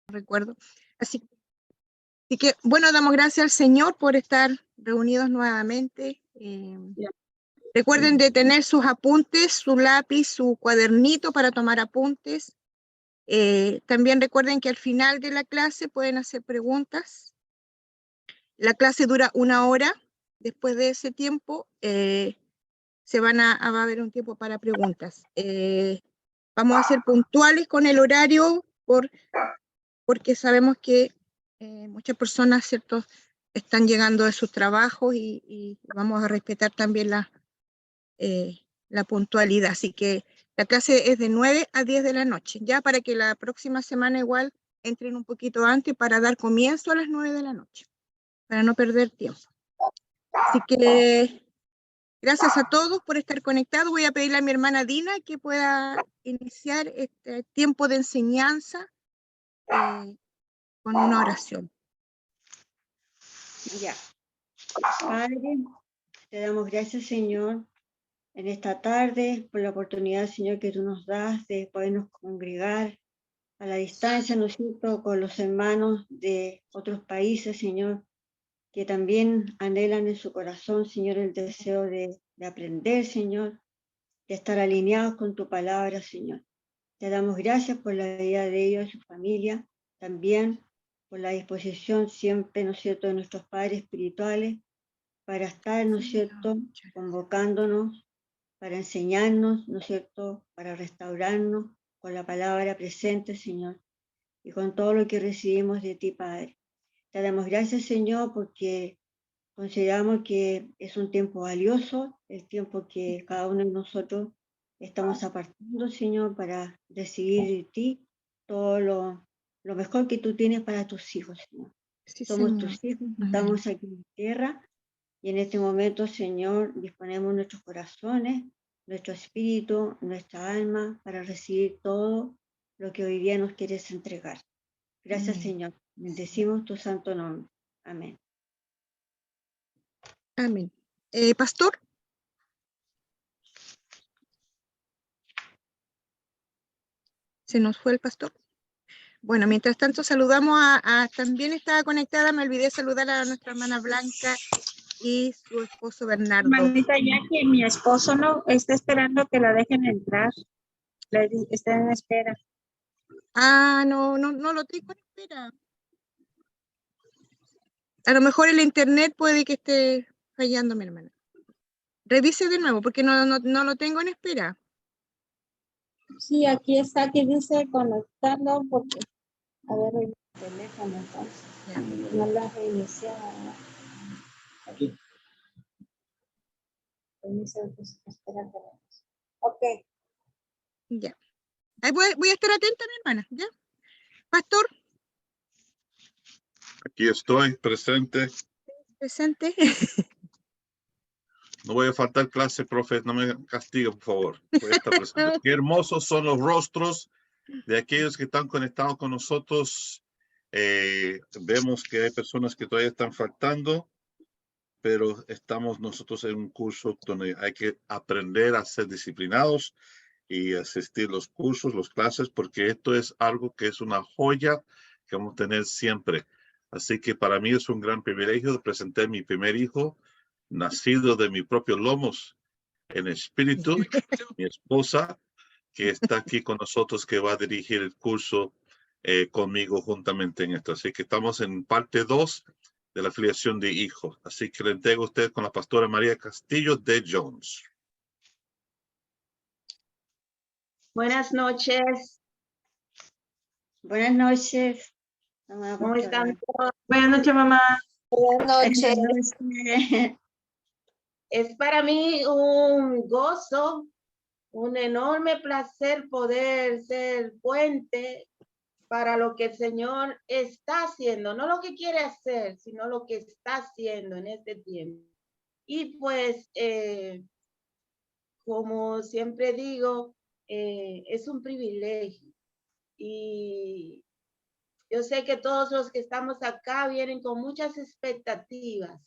recuerdo. Así que, bueno, damos gracias al Señor por estar reunidos nuevamente. Recuerden de tener sus apuntes, su lápiz, su cuadernito para tomar apuntes. También recuerden que al final de la clase pueden hacer preguntas. La clase dura 1 hora. Después de ese tiempo, va a haber un tiempo para preguntas. Vamos a ser puntuales con el horario porque sabemos que muchas personas, ¿cierto?, están llegando de sus trabajos y vamos a respetar también la puntualidad. Así que la clase es de 9 a 10 de la noche, ya para que la próxima semana igual entren un poquito antes para dar comienzo a las 9 de la noche, para no perder tiempo. Así que gracias a todos por estar conectados. Voy a pedirle a mi hermana Dina que pueda iniciar este tiempo de enseñanza con una oración. Ya. Padre, te damos gracias, Señor, en esta tarde, por la oportunidad, Señor, que tú nos das de podernos congregar a la distancia, ¿no es cierto?, con los hermanos de otros países, Señor, que también anhelan en su corazón, Señor, el deseo de aprender, Señor, de estar alineados con tu palabra, Señor. Te damos gracias por la vida de ellos y su familia, también por la disposición siempre, ¿no es cierto?, de nuestros padres espirituales para estar, ¿no es cierto?, convocándonos, para enseñarnos, ¿no es cierto?, para restaurarnos con la palabra presente, Señor, y con todo lo que recibimos de ti, Padre. Te damos gracias, Señor, porque consideramos que es un tiempo valioso, el tiempo que cada uno de nosotros estamos apartando, Señor, para recibir de ti todo lo mejor que tú tienes para tus hijos, Señor. Sí, Somos Señor. tus hijos, estamos aquí en tierra, y en este momento, Señor, disponemos nuestros corazones, nuestro espíritu, nuestra alma, para recibir todo lo que hoy día nos quieres entregar. Gracias, Amén. Señor. Bendecimos tu santo nombre. Amén. Amén. Pastor. Se nos fue el pastor. Bueno, mientras tanto saludamos también estaba conectada, me olvidé saludar a nuestra hermana Blanca y su esposo Bernardo. Hermanita Jackie, mi esposo no está esperando que la dejen entrar. Está en espera. Ah, no lo tengo en espera. A lo mejor el internet puede que esté fallando, mi hermana. Revise de nuevo, porque no lo tengo en espera. Sí, aquí está, aquí dice conectando, porque, a ver, el teléfono, entonces, Ya. no la he iniciado. Aquí. Espera, ok. Ya. Ahí voy a estar atenta, mi hermana, ¿ya? Pastor. Aquí estoy, presente. Presente. No voy a faltar clase, profe, no me castigue, por favor. Voy a estar presente. Qué hermosos son los rostros de aquellos que están conectados con nosotros. Vemos que hay personas que todavía están faltando, pero estamos nosotros en un curso donde hay que aprender a ser disciplinados y asistir los cursos, las clases, porque esto es algo que es una joya que vamos a tener siempre. Así que para mí es un gran privilegio de presentar a mi primer hijo, nacido de mis propios lomos en espíritu, mi esposa, que está aquí con nosotros, que va a dirigir el curso conmigo juntamente en esto. Así que estamos en parte 2 de la afiliación de hijos. Así que le entrego a usted con la pastora María Castillo de Jones. Buenas noches. Buenas noches. ¿Cómo están todos? Buenas noches, mamá. Buenas noches. Es para mí un gozo, un enorme placer poder ser puente para lo que el Señor está haciendo, no lo que quiere hacer, sino lo que está haciendo en este tiempo. Y pues, como siempre digo, es un privilegio. Y yo sé que todos los que estamos acá vienen con muchas expectativas,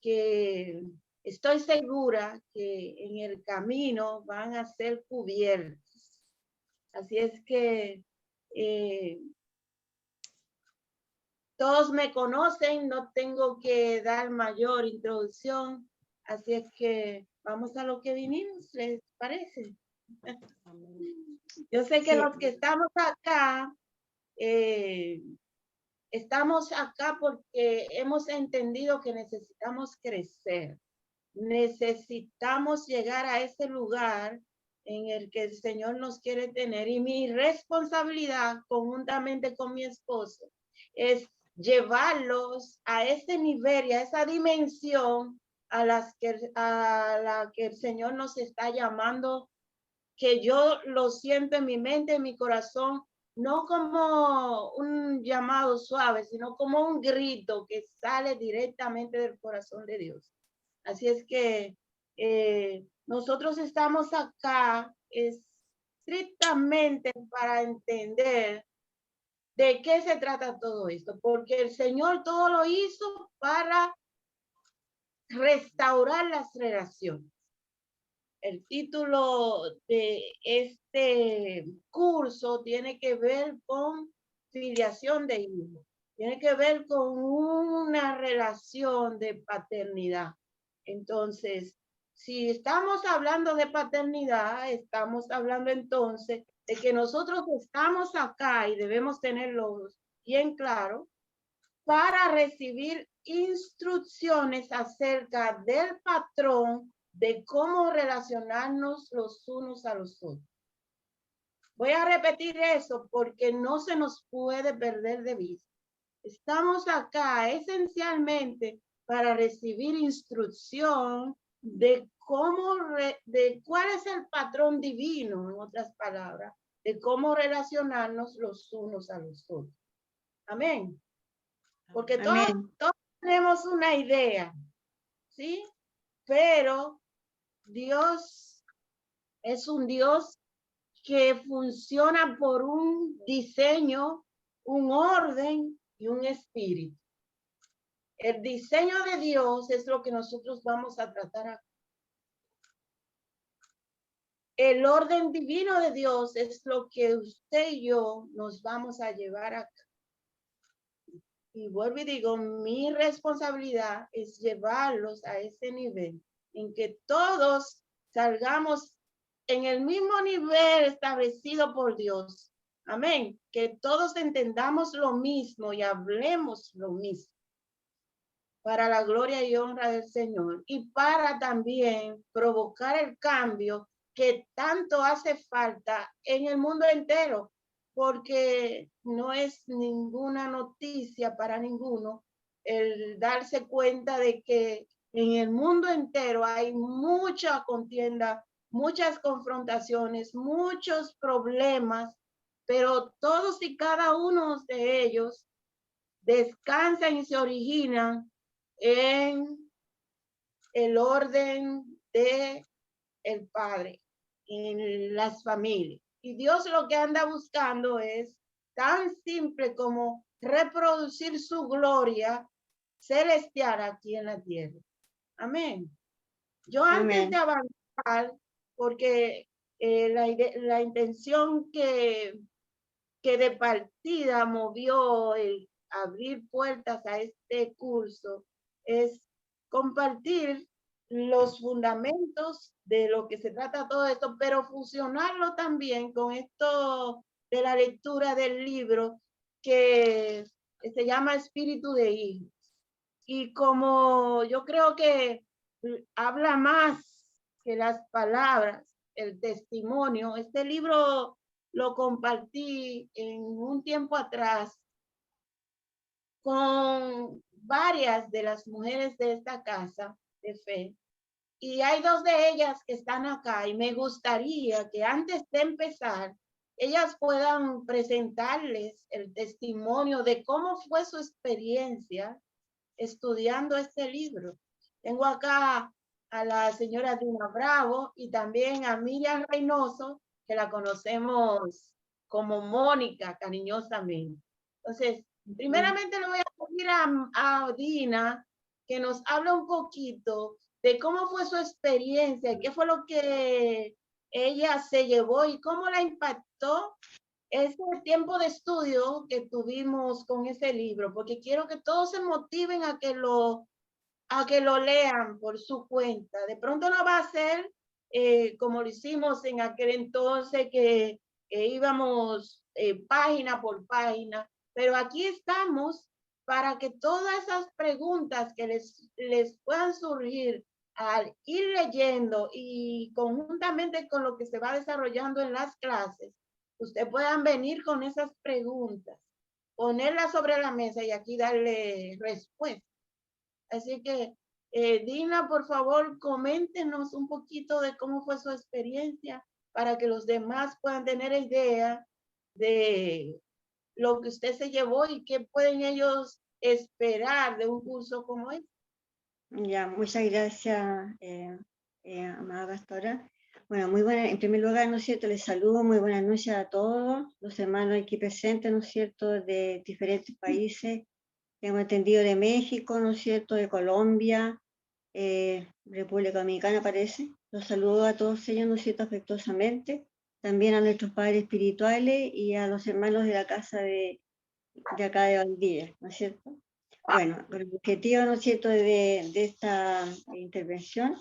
que estoy segura que en el camino van a ser cubiertos. Así es que Todos me conocen, no tengo que dar mayor introducción. Así es que vamos a lo que vinimos, ¿les parece? Yo sé que Sí. los que estamos acá, porque hemos entendido que necesitamos crecer. Necesitamos llegar a ese lugar en el que el Señor nos quiere tener. Y mi responsabilidad, conjuntamente con mi esposo, es llevarlos a ese nivel y a esa dimensión a la que el Señor nos está llamando, que yo lo siento en mi mente, en mi corazón, no como un llamado suave, sino como un grito que sale directamente del corazón de Dios. Así es que nosotros estamos acá estrictamente para entender de qué se trata todo esto, porque el Señor todo lo hizo para restaurar las relaciones. El título de este curso tiene que ver con filiación de hijos, tiene que ver con una relación de paternidad. Entonces, si estamos hablando de paternidad, estamos hablando entonces de que nosotros estamos acá y debemos tenerlo bien claro para recibir instrucciones acerca del patrón de cómo relacionarnos los unos a los otros. Voy a repetir eso porque no se nos puede perder de vista. Estamos acá esencialmente para recibir instrucción de de cuál es el patrón divino, en otras palabras, de cómo relacionarnos los unos a los otros. Amén. Porque todos tenemos una idea, ¿sí? Pero Dios es un Dios que funciona por un diseño, un orden y un espíritu. El diseño de Dios es lo que nosotros vamos a tratar acá. El orden divino de Dios es lo que usted y yo nos vamos a llevar acá. Y vuelvo y digo, mi responsabilidad es llevarlos a ese nivel en que todos salgamos en el mismo nivel establecido por Dios. Amén. Que todos entendamos lo mismo y hablemos lo mismo. Para la gloria y honra del Señor. Y para también provocar el cambio que tanto hace falta en el mundo entero. Porque no es ninguna noticia para ninguno el darse cuenta de que en el mundo entero hay mucha contienda, muchas confrontaciones, muchos problemas, pero todos y cada uno de ellos descansan y se originan en el orden de el Padre, en las familias. Y Dios lo que anda buscando es tan simple como reproducir su gloria celestial aquí en la tierra. Amén. Yo antes de avanzar, porque la intención que de partida movió el abrir puertas a este curso es compartir los fundamentos de lo que se trata todo esto, pero fusionarlo también con esto de la lectura del libro que se llama Espíritu de Hijos. Y como yo creo que habla más que las palabras, el testimonio, este libro lo compartí en un tiempo atrás con varias de las mujeres de esta casa de fe. Y hay dos de ellas que están acá y me gustaría que antes de empezar, ellas puedan presentarles el testimonio de cómo fue su experiencia estudiando este libro. Tengo acá a la señora Dina Bravo y también a Miriam Reynoso, que la conocemos como Mónica cariñosamente. Entonces, primeramente le voy a pedir a Dina que nos hable un poquito de cómo fue su experiencia, qué fue lo que ella se llevó y cómo la impactó ese tiempo de estudio que tuvimos con ese libro, porque quiero que todos se motiven a que lo lean por su cuenta. De pronto no va a ser como lo hicimos en aquel entonces, que íbamos página por página, pero aquí estamos para que todas esas preguntas que les puedan surgir al ir leyendo y conjuntamente con lo que se va desarrollando en las clases, usted puedan venir con esas preguntas, ponerlas sobre la mesa y aquí darle respuesta. Así que, Dina, por favor, coméntenos un poquito de cómo fue su experiencia para que los demás puedan tener idea de lo que usted se llevó y qué pueden ellos esperar de un curso como este. Ya, muchas gracias, amada pastora. Bueno, muy buena, en primer lugar, ¿no es cierto? Les saludo, muy buenas noches a todos los hermanos aquí presentes, ¿no es cierto?, de diferentes países. Tengo entendido de México, ¿no es cierto?, de Colombia, República Dominicana parece. Los saludo a todos ellos, ¿no es cierto?, afectuosamente. También a nuestros padres espirituales y a los hermanos de la casa de acá de Valdivia, ¿no es cierto? Bueno, el objetivo, ¿no es cierto?, de esta intervención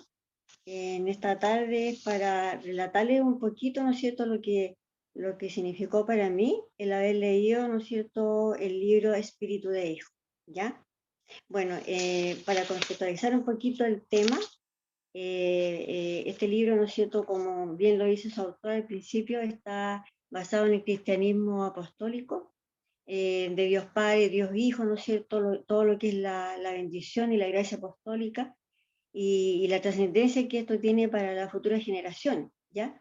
en esta tarde es para relatarles un poquito, ¿no es cierto?, lo que significó para mí el haber leído, ¿no es cierto?, el libro Espíritu de Hijo, ¿ya? Bueno, para conceptualizar un poquito el tema, este libro, ¿no es cierto?, como bien lo dice su autor al principio, está basado en el cristianismo apostólico, de Dios Padre, Dios Hijo, ¿no es cierto?, todo lo que es la bendición y la gracia apostólica y la trascendencia que esto tiene para las futuras generaciones, ¿ya?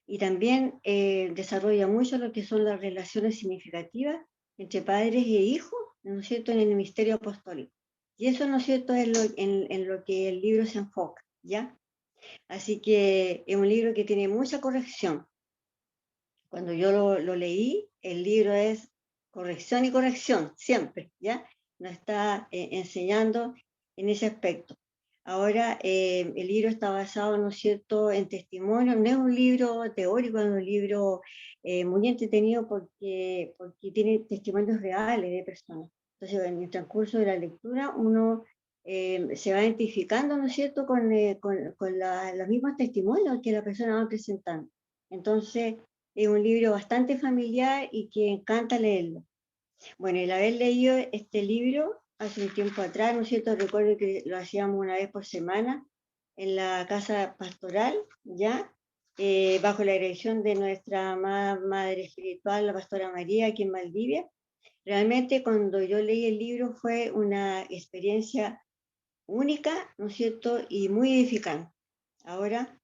Y también desarrolla mucho lo que son las relaciones significativas entre padres e hijos, ¿no es cierto?, en el ministerio apostólico. Y eso, ¿no es cierto?, es en lo que el libro se enfoca, ¿ya? Así que es un libro que tiene mucha corrección. Cuando yo lo leí, el libro es corrección y corrección, siempre, ¿ya? Nos está enseñando en ese aspecto. Ahora, el libro está basado, ¿no es cierto?, en testimonio. No es un libro teórico, es un libro muy entretenido porque tiene testimonios reales de personas. Entonces, en el transcurso de la lectura, uno se va identificando, ¿no es cierto?, con los mismos testimonios que la persona va presentando. Entonces, es un libro bastante familiar y que encanta leerlo. Bueno, el haber leído este libro hace un tiempo atrás, ¿no es cierto? Recuerdo que lo hacíamos una vez por semana en la casa pastoral, ¿ya? Bajo la dirección de nuestra amada madre espiritual, la pastora María, aquí en Valdivia. Realmente cuando yo leí el libro fue una experiencia única, ¿no es cierto? Y muy edificante. Ahora,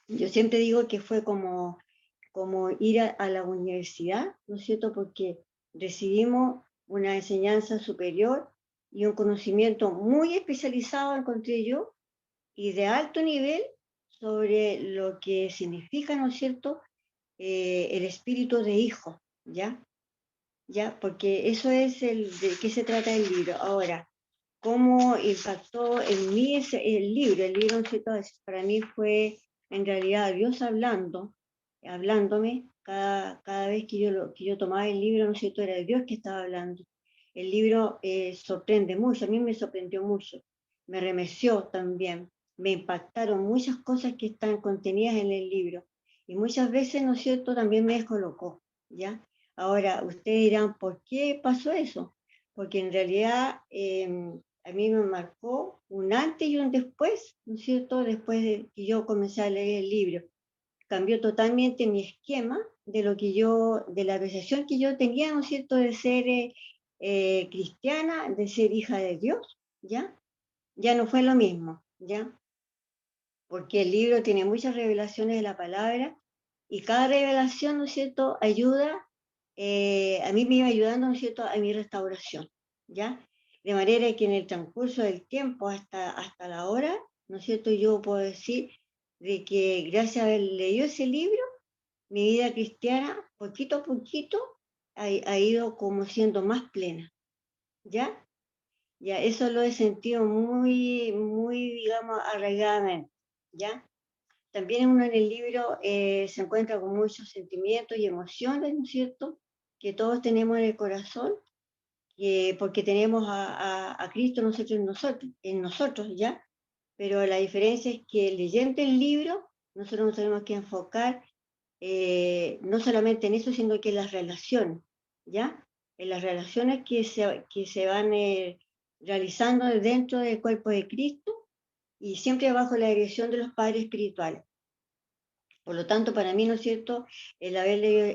yo siempre digo que fue como ir a la universidad, ¿no es cierto?, porque recibimos una enseñanza superior y un conocimiento muy especializado, encontré yo, y de alto nivel sobre lo que significa, ¿no es cierto?, el espíritu de hijo, ¿ya? ¿Ya? Porque eso es de qué se trata el libro. Ahora, ¿cómo impactó en mí el libro? El libro, ¿no es cierto?, para mí fue en realidad Dios hablándome cada vez que yo tomaba el libro, ¿no es cierto?, era Dios que estaba hablando. El libro sorprende mucho, a mí me sorprendió mucho, me remeció también, me impactaron muchas cosas que están contenidas en el libro y muchas veces, ¿no es cierto?, también me descolocó, ¿ya? Ahora, ustedes dirán, ¿por qué pasó eso? Porque en realidad a mí me marcó un antes y un después, ¿no es cierto?, después de que yo comencé a leer el libro. Cambió totalmente mi esquema de la apreciación que yo tenía, ¿no es cierto?, de ser cristiana, de ser hija de Dios, ¿ya? Ya no fue lo mismo, ¿ya? Porque el libro tiene muchas revelaciones de la palabra y cada revelación, ¿no es cierto?, ayuda, a mí me iba ayudando, ¿no es cierto?, a mi restauración, ¿ya? De manera que en el transcurso del tiempo hasta la hora, ¿no es cierto?, yo puedo decir de que gracias a haber leído ese libro, mi vida cristiana, poquito a poquito, ha ido como siendo más plena, ¿ya? Ya, eso lo he sentido muy, muy, digamos, arraigadamente, ¿ya? también uno en el libro se encuentra con muchos sentimientos y emociones, ¿no es cierto?, que todos tenemos en el corazón, porque tenemos a Cristo en nosotros, ¿ya? Pero la diferencia es que leyendo el libro, nosotros nos tenemos que enfocar no solamente en eso, sino que en las relaciones, ¿ya? En las relaciones que se van realizando dentro del cuerpo de Cristo y siempre bajo la dirección de los padres espirituales. Por lo tanto, para mí, ¿no es cierto?, el haber leído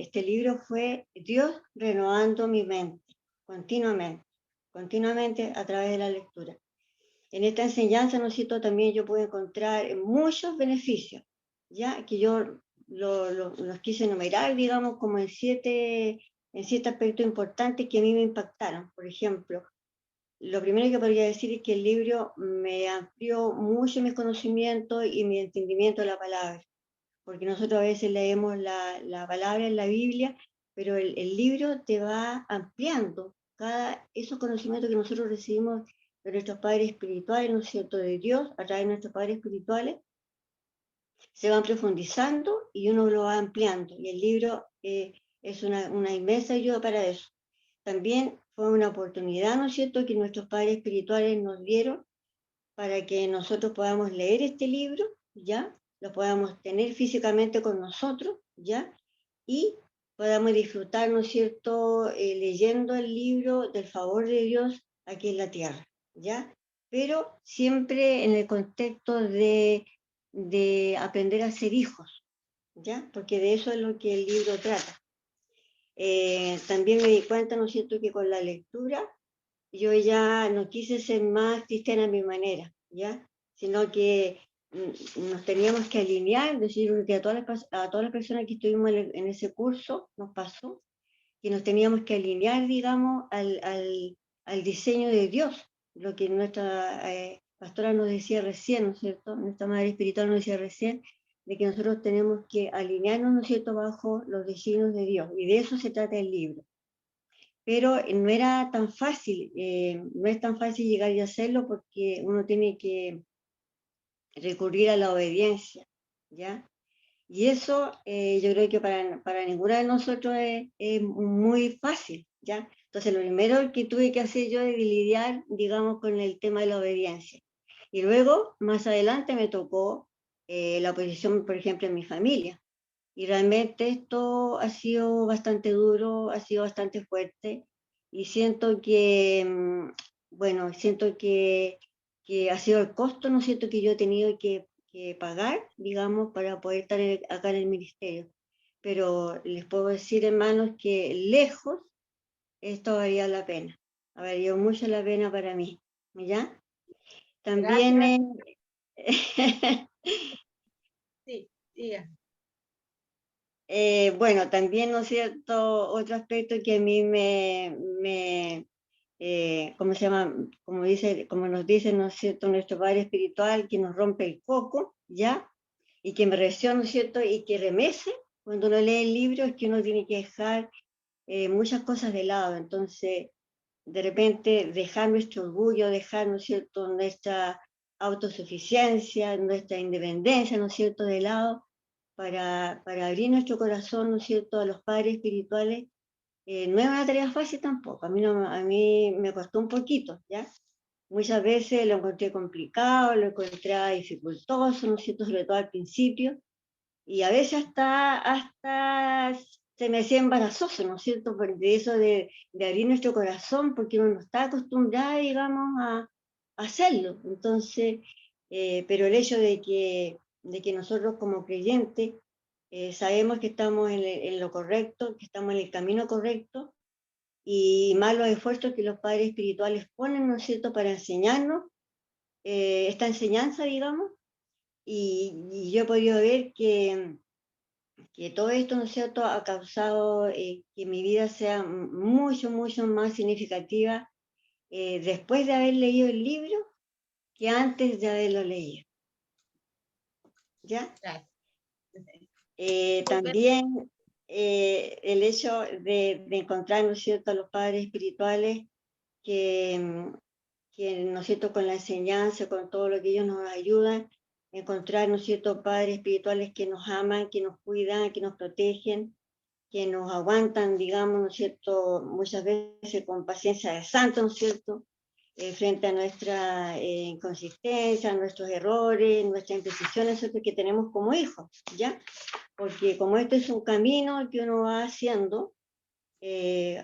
este libro fue Dios renovando mi mente continuamente a través de la lectura. En esta enseñanza, ¿no es cierto?, también yo puedo encontrar muchos beneficios, ya que yo los quise enumerar, digamos, como en siete aspectos importantes que a mí me impactaron. Por ejemplo, lo primero que podría decir es que el libro me amplió mucho mis conocimientos y mi entendimiento de la palabra, porque nosotros a veces leemos la palabra en la Biblia, pero el libro te va ampliando esos conocimientos que nosotros recibimos de nuestros padres espirituales, ¿no es cierto?, de Dios, a través de nuestros padres espirituales, se van profundizando y uno lo va ampliando, y el libro es una inmensa ayuda para eso. También fue una oportunidad, ¿no es cierto?, que nuestros padres espirituales nos dieron para que nosotros podamos leer este libro, ¿ya?, lo podamos tener físicamente con nosotros, ¿ya?, y podamos disfrutar, ¿no es cierto?, leyendo el libro del favor de Dios aquí en la tierra, ¿ya? Pero siempre en el contexto de aprender a ser hijos, ¿ya? Porque de eso es lo que el libro trata. También me di cuenta, ¿no es cierto?, que con la lectura yo ya no quise ser más cristiana a mi manera, ¿ya? Sino que nos teníamos que alinear, es decir, que a todas las personas que estuvimos en ese curso nos pasó, que nos teníamos que alinear, digamos, al diseño de Dios, lo que nuestra pastora nos decía recién, ¿no es cierto?, nuestra madre espiritual nos decía recién, de que nosotros tenemos que alinearnos, ¿no es cierto?, bajo los designios de Dios, y de eso se trata el libro. Pero no era tan fácil, no es tan fácil llegar y hacerlo, porque uno tiene que recurrir a la obediencia, ¿ya? Y eso yo creo que para ninguna de nosotros es muy fácil, ¿ya? Entonces lo primero que tuve que hacer yo es lidiar, digamos, con el tema de la obediencia. Y luego, más adelante, me tocó la oposición, por ejemplo, en mi familia. Y realmente esto ha sido bastante duro, ha sido bastante fuerte, y siento que, bueno, siento que ha sido el costo, ¿no es cierto?, que yo he tenido que pagar, digamos, para poder estar acá en el ministerio. Pero les puedo decir, hermanos, que lejos esto valía la pena, ha valido mucho la pena para mí, ¿ya? También... Sí, siga. Bueno, también, ¿no es cierto?, otro aspecto que a mí ¿cómo se llama? Como nos dice, ¿no es cierto?, nuestro padre espiritual, que nos rompe el coco, ¿ya? Y que me reció, ¿no es cierto?, y que remece cuando uno lee el libro, es que uno tiene que dejar muchas cosas de lado. Entonces, de repente, dejar nuestro orgullo, dejar, ¿no es cierto?, nuestra autosuficiencia, nuestra independencia, ¿no es cierto?, de lado, para abrir nuestro corazón, ¿no es cierto?, a los padres espirituales, no es una tarea fácil tampoco. A mí me costó un poquito, ¿ya? Muchas veces lo encontré complicado, lo encontré dificultoso, ¿no es cierto?, sobre todo al principio, y a veces hasta se me hacía embarazoso, ¿no es cierto?, de eso de abrir nuestro corazón, porque uno no está acostumbrado, digamos, a hacerlo. Entonces, pero el hecho de que nosotros como creyentes sabemos que estamos en lo correcto, que estamos en el camino correcto, y más los esfuerzos que los padres espirituales ponen, ¿no es cierto?, para enseñarnos esta enseñanza, digamos, y yo he podido ver que todo esto, ¿no es cierto?, ha causado que mi vida sea mucho, mucho más significativa después de haber leído el libro que antes de haberlo leído. ¿Ya? Gracias. También el hecho de encontrar, ¿no es cierto?, a los padres espirituales que, ¿no es cierto?, con la enseñanza, con todo lo que ellos nos ayudan, encontrar, ¿no es cierto?, padres espirituales que nos aman, que nos cuidan, que nos protegen, que nos aguantan, digamos, ¿no es cierto?, muchas veces con paciencia de santo, ¿no es cierto?, frente a nuestra inconsistencia, nuestros errores, nuestras imprecisiones que tenemos como hijos, ¿ya? Porque como este es un camino que uno va haciendo,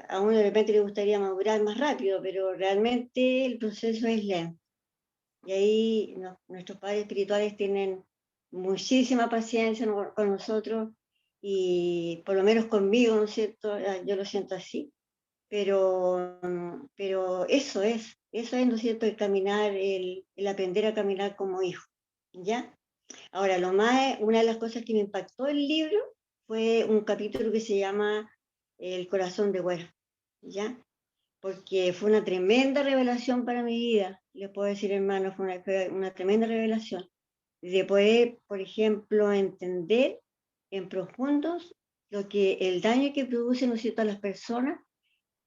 a uno de repente le gustaría madurar más rápido, pero realmente el proceso es lento. Y ahí nuestros padres espirituales tienen muchísima paciencia con nosotros, y por lo menos conmigo, ¿no es cierto? Yo lo siento así. Pero eso es, ¿no es cierto?, el caminar, el aprender a caminar como hijo, ¿ya? Ahora, una de las cosas que me impactó el libro fue un capítulo que se llama El corazón de huérfano, ¿ya? Porque fue una tremenda revelación para mi vida, les puedo decir, hermano, fue una tremenda revelación, de poder, por ejemplo, entender en profundos el daño que produce, ¿no es cierto?, a las personas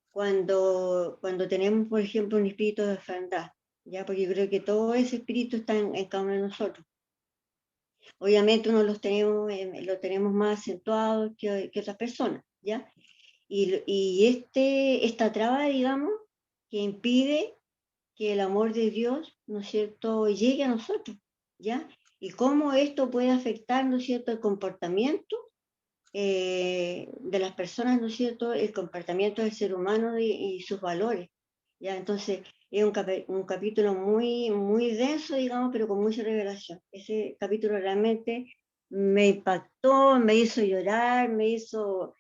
cuando tenemos, por ejemplo, un espíritu de orfandad, ¿ya? Porque yo creo que todo ese espíritu está en cada uno de nosotros. Obviamente uno lo tenemos más acentuado que otras personas, ¿ya? Y esta traba, digamos, que impide que el amor de Dios, ¿no es cierto?, llegue a nosotros, ¿ya? Y cómo esto puede afectar, ¿no es cierto?, el comportamiento de las personas, ¿no es cierto?, el comportamiento del ser humano y sus valores, ¿ya? Entonces, es un capítulo muy, muy denso, digamos, pero con mucha revelación. Ese capítulo realmente me impactó, me hizo llorar, me hizo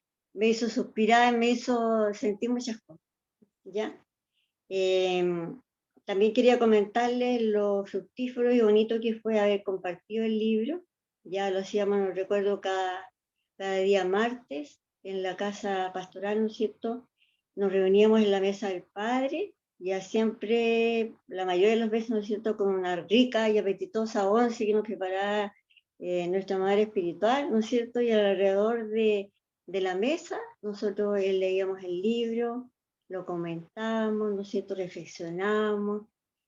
suspirar, me hizo sentir muchas cosas, ¿ya? También quería comentarles lo fructífero y bonito que fue haber compartido el libro. Ya lo hacíamos, no recuerdo, cada día martes en la casa pastoral, ¿no es cierto? Nos reuníamos en la mesa del Padre, ya siempre, la mayoría de las veces, ¿no es cierto?, con una rica y apetitosa once que nos preparaba nuestra madre espiritual, ¿no es cierto? Y alrededor de la mesa nosotros leíamos el libro, lo comentábamos, ¿no es cierto?, reflexionábamos,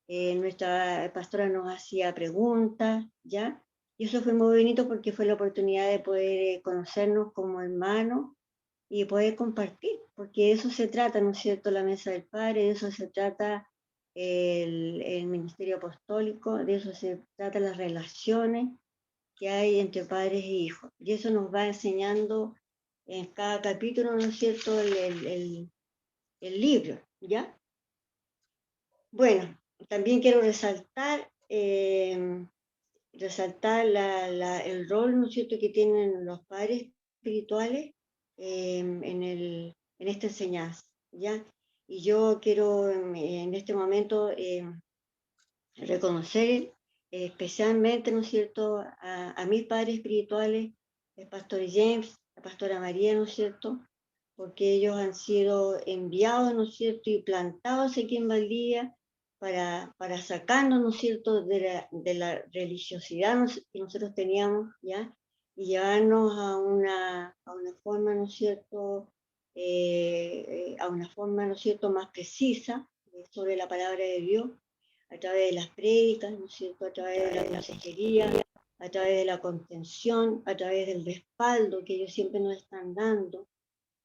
nuestra pastora nos hacía preguntas, ¿ya? Y eso fue muy bonito porque fue la oportunidad de poder conocernos como hermanos y poder compartir, porque de eso se trata, ¿no es cierto?, la mesa del Padre, de eso se trata el ministerio apostólico, de eso se trata las relaciones que hay entre padres e hijos. Y eso nos va enseñando en cada capítulo, ¿no es cierto?, el libro, ¿ya? Bueno, también quiero resaltar el rol, ¿no es cierto?, que tienen los padres espirituales en esta enseñanza, ¿ya? Y yo quiero en este momento reconocer especialmente, ¿no es cierto?, a mis padres espirituales, el pastor James, la pastora María, ¿no es cierto?, porque ellos han sido enviados, ¿no es cierto?, y plantados aquí en Valdivia para sacarnos, ¿no es cierto?, de la religiosidad que nosotros teníamos, ¿ya?, y llevarnos a una forma, ¿no es cierto?, a una forma, ¿no es cierto?, más precisa sobre la palabra de Dios, a través de las prédicas, ¿no es cierto?, a través de la consejería, a través de la contención, a través del respaldo que ellos siempre nos están dando,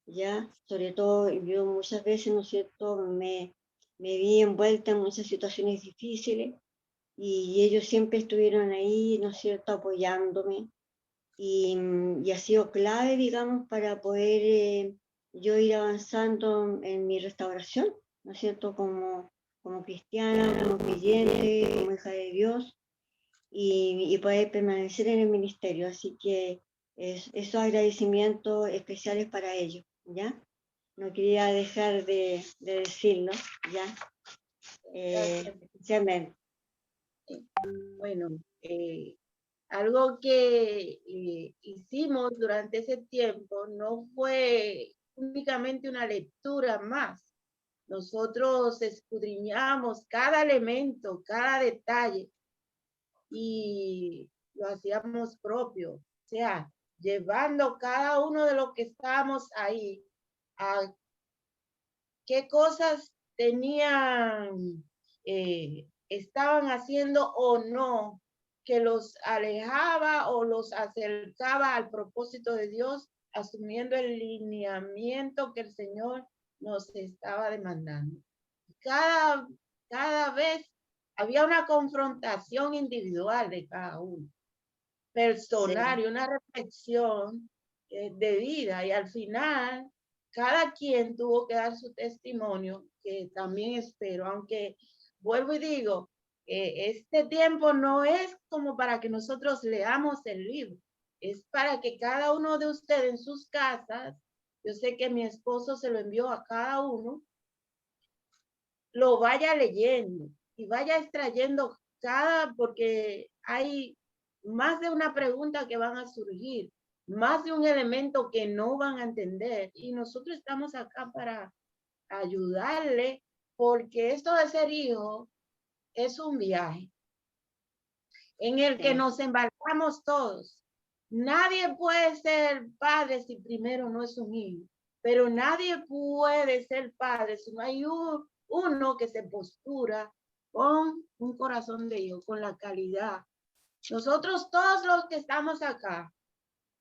¿ya? Sobre todo, yo muchas veces, ¿no es cierto?, me vi envuelta en muchas situaciones difíciles y ellos siempre estuvieron ahí, ¿no es cierto?, apoyándome, y ha sido clave, digamos, para poder yo ir avanzando en mi restauración, ¿no es cierto?, como cristiana, como creyente, como hija de Dios, y poder permanecer en el ministerio. Así que esos agradecimientos especiales para ellos, ¿ya? No quería dejar de decirlo, ¿ya? Especialmente. Bueno, algo que hicimos durante ese tiempo no fue únicamente una lectura más. Nosotros escudriñamos cada elemento, cada detalle y lo hacíamos propio. O sea, llevando cada uno de los que estábamos ahí a qué cosas tenían, estaban haciendo o no que los alejaba o los acercaba al propósito de Dios, asumiendo el lineamiento que el Señor nos estaba demandando. Cada vez había una confrontación individual de cada uno, personal, y una reflexión de vida, y al final cada quien tuvo que dar su testimonio, que también espero, aunque vuelvo y digo, este tiempo no es como para que nosotros leamos el libro, es para que cada uno de ustedes en sus casas, yo sé que mi esposo se lo envió a cada uno, lo vaya leyendo y vaya extrayendo porque hay más de una pregunta que van a surgir, más de un elemento que no van a entender, y nosotros estamos acá para ayudarle, porque esto de ser hijo es un viaje en el que nos embarcamos todos. Nadie puede ser padre si primero no es un hijo, pero nadie puede ser padre si no hay uno que se postura con un corazón de hijo, con la calidad. Nosotros todos los que estamos acá,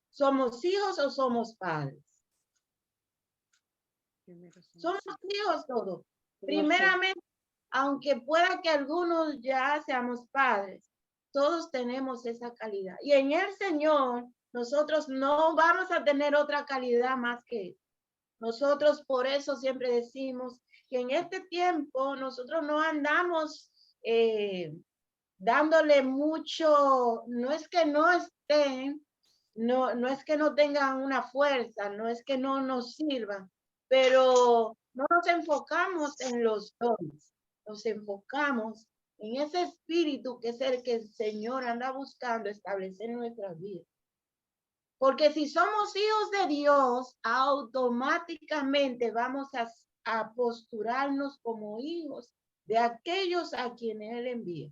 ¿somos hijos o somos padres? Somos hijos todos. Primeramente, aunque pueda que algunos ya seamos padres, todos tenemos esa calidad. Y en el Señor, nosotros no vamos a tener otra calidad más que Él. Nosotros por eso siempre decimos que en este tiempo nosotros no andamos dándole mucho, no es que no estén, no es que no tengan una fuerza, no es que no nos sirvan, pero no nos enfocamos en los dones, nos enfocamos en ese espíritu que es el que el Señor anda buscando establecer en nuestras vidas. Porque si somos hijos de Dios, automáticamente vamos a posturarnos como hijos de aquellos a quienes Él envía.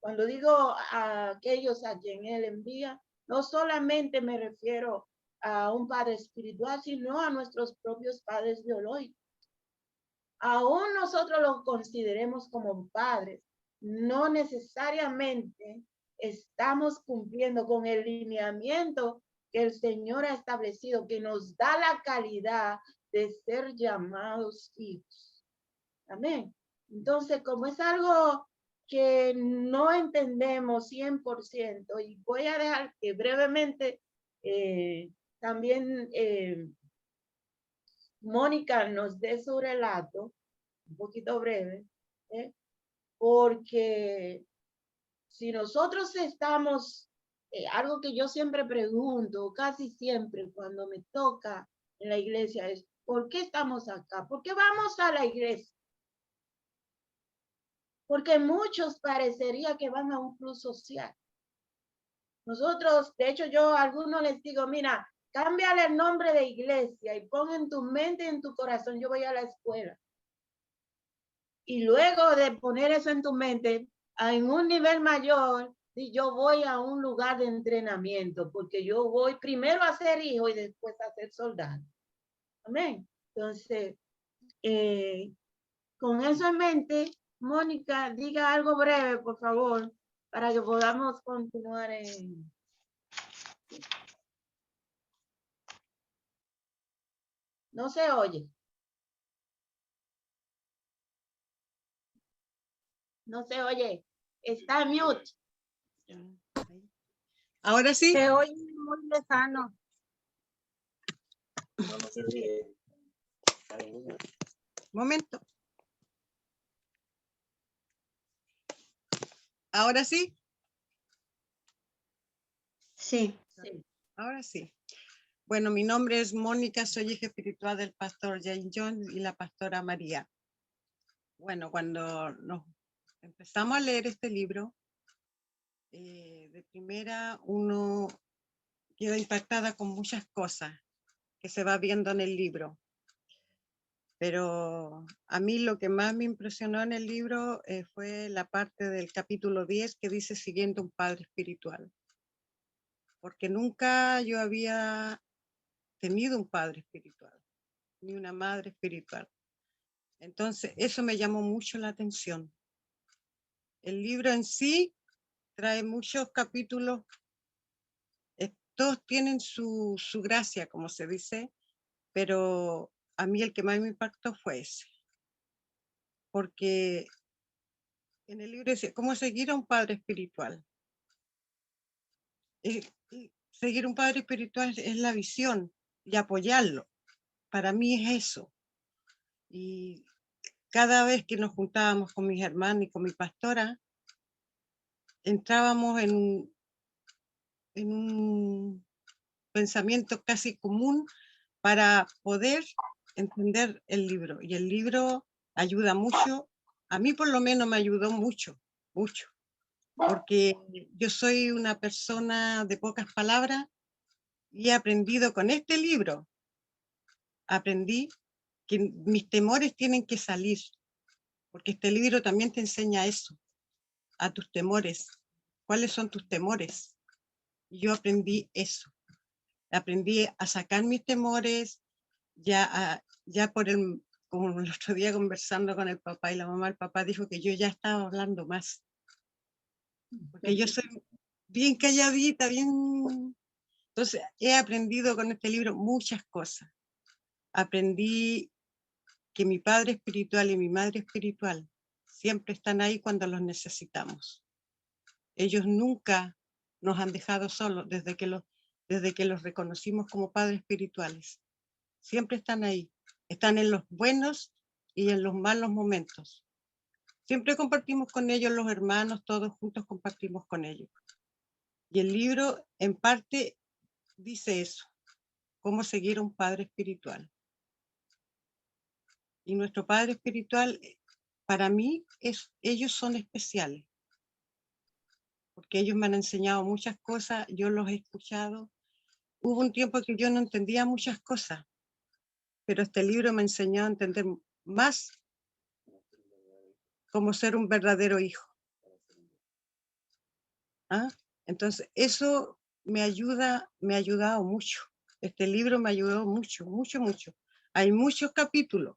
Cuando digo a aquellos a quien Él envía, no solamente me refiero a un padre espiritual, sino a nuestros propios padres biológicos. Aún nosotros los consideremos como padres, no necesariamente estamos cumpliendo con el lineamiento que el Señor ha establecido, que nos da la calidad de ser llamados hijos. Amén. Entonces, como es algo que no entendemos 100%, y voy a dejar que brevemente también Mónica nos dé su relato, un poquito breve, porque si nosotros estamos, algo que yo siempre pregunto, casi siempre cuando me toca en la iglesia es, ¿por qué estamos acá? ¿Por qué vamos a la iglesia? Porque muchos parecería que van a un club social. Nosotros, de hecho, yo a algunos les digo, mira, cámbiale el nombre de iglesia y pon en tu mente y en tu corazón, yo voy a la escuela. Y luego de poner eso en tu mente, en un nivel mayor, yo voy a un lugar de entrenamiento, porque yo voy primero a ser hijo y después a ser soldado. Amén. Entonces, con eso en mente, Mónica, diga algo breve, por favor, para que podamos continuar en... No se oye. No se oye. Está mute. Ahora sí. Se oye muy lejano. Momento. Ahora sí. Sí. Sí. Ahora sí. Bueno, mi nombre es Mónica, soy hija espiritual del pastor Jane John y la pastora María. Bueno, cuando nos empezamos a leer este libro, de primera uno queda impactada con muchas cosas que se va viendo en el libro. Pero a mí lo que más me impresionó en el libro fue la parte del capítulo 10 que dice siguiendo un padre espiritual. Porque nunca yo había tenido un padre espiritual, ni una madre espiritual. Entonces, eso me llamó mucho la atención. El libro en sí trae muchos capítulos, todos tienen su gracia, como se dice, pero a mí el que más me impactó fue ese, porque en el libro dice, ¿cómo seguir a un padre espiritual? Y seguir un padre espiritual es la visión y apoyarlo. Para mí es eso. Y cada vez que nos juntábamos con mis hermanos y con mi pastora, entrábamos en un pensamiento casi común para poder entender el libro. Y el libro ayuda mucho, a mí por lo menos me ayudó mucho, mucho, porque yo soy una persona de pocas palabras y he aprendido con este libro, aprendí que mis temores tienen que salir, porque este libro también te enseña eso, a tus temores. ¿Cuáles son tus temores? Y yo aprendí eso. Aprendí a sacar mis temores, ya por como el otro día conversando con el papá y la mamá, el papá dijo que yo ya estaba hablando más, porque yo soy bien calladita, bien... Entonces he aprendido con este libro muchas cosas. Aprendí que mi padre espiritual y mi madre espiritual siempre están ahí cuando los necesitamos. Ellos nunca nos han dejado solos desde que los reconocimos como padres espirituales. Siempre están ahí. Están en los buenos y en los malos momentos. Siempre compartimos con ellos, los hermanos, todos juntos compartimos con ellos. Y el libro, en parte, dice eso, cómo seguir a un padre espiritual. Y nuestro padre espiritual, para mí, ellos son especiales, porque ellos me han enseñado muchas cosas, yo los he escuchado. Hubo un tiempo que yo no entendía muchas cosas, pero este libro me enseñó a entender más cómo ser un verdadero hijo. ¿Ah? Entonces, eso me ha ayudado mucho. Este libro me ayudó mucho, mucho, mucho. Hay muchos capítulos,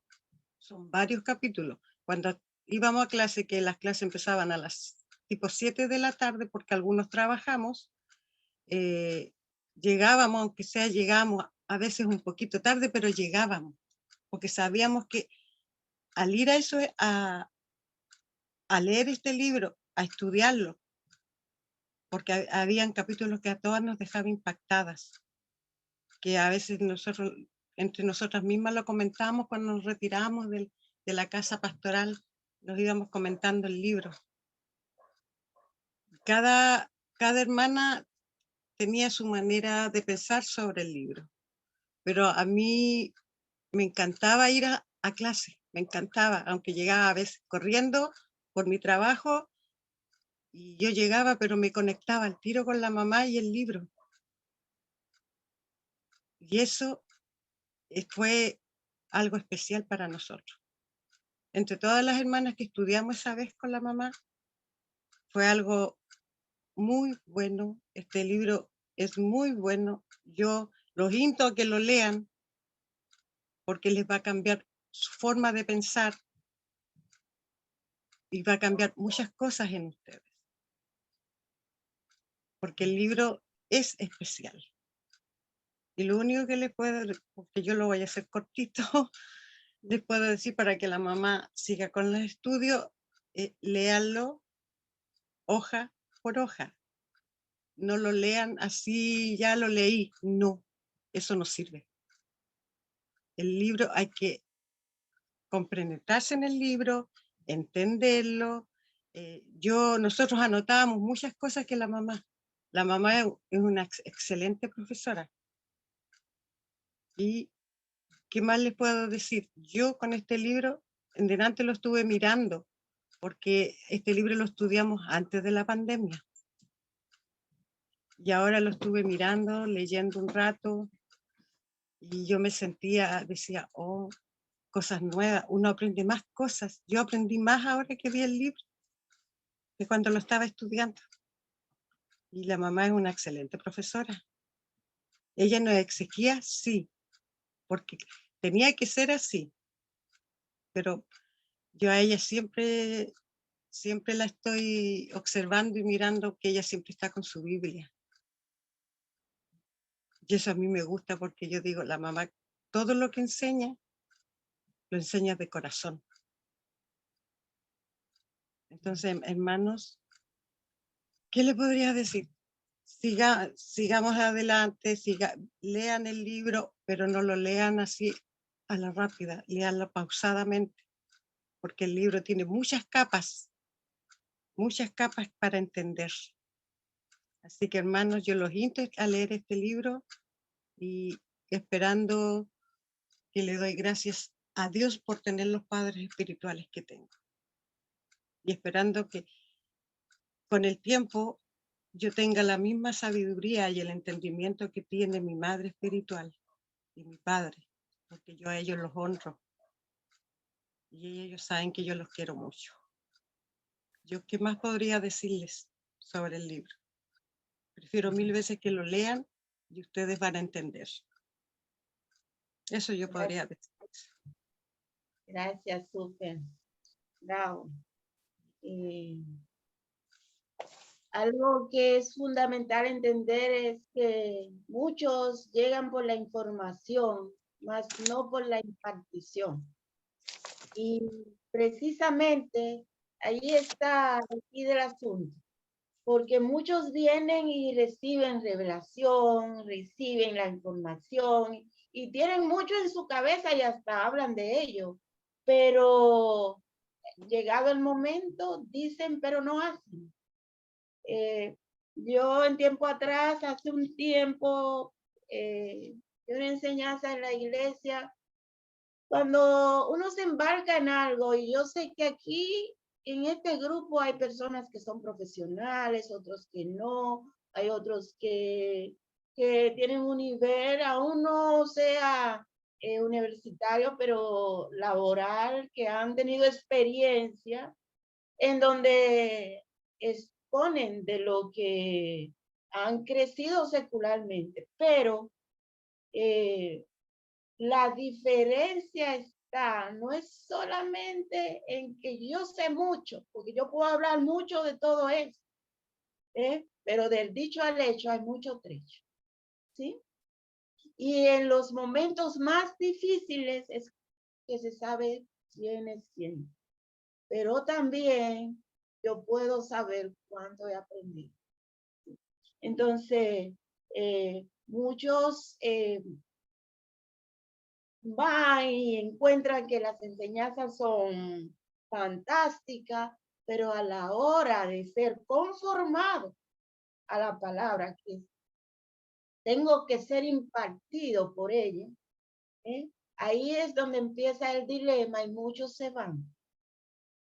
son varios capítulos. Cuando íbamos a clase, que las clases empezaban a las tipo 7 de la tarde, porque algunos trabajamos, llegábamos, aunque sea llegamos a veces un poquito tarde, pero llegábamos, porque sabíamos que al ir a eso, a leer este libro, a estudiarlo, porque habían capítulos que a todas nos dejaban impactadas, que a veces entre nosotras mismas lo comentábamos cuando nos retirábamos de la casa pastoral, nos íbamos comentando el libro. Cada hermana tenía su manera de pensar sobre el libro, pero a mí me encantaba ir a clase, me encantaba, aunque llegaba a veces corriendo por mi trabajo, y yo llegaba, pero me conectaba al tiro con la mamá y el libro. Y eso fue algo especial para nosotros. Entre todas las hermanas que estudiamos esa vez con la mamá, fue algo muy bueno. Este libro es muy bueno. Yo los invito a que lo lean, porque les va a cambiar su forma de pensar y va a cambiar muchas cosas en ustedes. Porque el libro es especial. Y lo único que les puedo, porque yo lo voy a hacer cortito, les puedo decir para que la mamá siga con los estudios, léanlo hoja por hoja. No lo lean así, ya lo leí. No, eso no sirve. El libro hay que compenetrarse en el libro, entenderlo. Nosotros anotábamos muchas cosas que la mamá es una excelente profesora. ¿Y qué más les puedo decir? Yo con este libro, en delante lo estuve mirando, porque este libro lo estudiamos antes de la pandemia. Y ahora lo estuve mirando, leyendo un rato, y yo me decía, oh, cosas nuevas, uno aprende más cosas. Yo aprendí más ahora que vi el libro que cuando lo estaba estudiando. Y la mamá es una excelente profesora. Ella nos exigía, sí, porque tenía que ser así. Pero yo a ella siempre siempre la estoy observando y mirando que ella siempre está con su Biblia. Y eso a mí me gusta porque yo digo, la mamá, todo lo que enseña, lo enseña de corazón. Entonces, hermanos, ¿qué le podría decir? Sigamos adelante, lean el libro, pero no lo lean así a la rápida, leanlo pausadamente, porque el libro tiene muchas capas para entender. Así que, hermanos, yo los insto a leer este libro y esperando que le doy gracias a Dios por tener los padres espirituales que tengo. Y esperando que con el tiempo yo tenga la misma sabiduría y el entendimiento que tiene mi madre espiritual y mi padre, porque yo a ellos los honro. Y ellos saben que yo los quiero mucho. Yo, ¿qué más podría decirles sobre el libro? Prefiero 1000 veces que lo lean y ustedes van a entender. Eso yo podría decir. Gracias, súper. Bravo. Algo que es fundamental entender es que muchos llegan por la información, más no por la impartición. Y precisamente ahí está el quid del asunto, porque muchos vienen y reciben revelación, reciben la información y tienen mucho en su cabeza y hasta hablan de ello, pero llegado el momento dicen pero no hacen. Yo en tiempo atrás, hace un tiempo, una enseñanza en la iglesia, cuando uno se embarca en algo, y yo sé que aquí en este grupo hay personas que son profesionales, otros que no, hay otros que tienen un nivel, aún no sea universitario, pero laboral, que han tenido experiencia en donde exponen de lo que han crecido secularmente, pero la diferencia está, no es solamente en que yo sé mucho, porque yo puedo hablar mucho de todo eso, pero del dicho al hecho hay mucho trecho, ¿sí? Y en los momentos más difíciles es que se sabe quién es quién, pero también yo puedo saber cuánto he aprendido. Entonces, muchos van y encuentran que las enseñanzas son fantásticas, pero a la hora de ser conformado a la palabra que tengo que ser impartido por ella, ahí es donde empieza el dilema y muchos se van.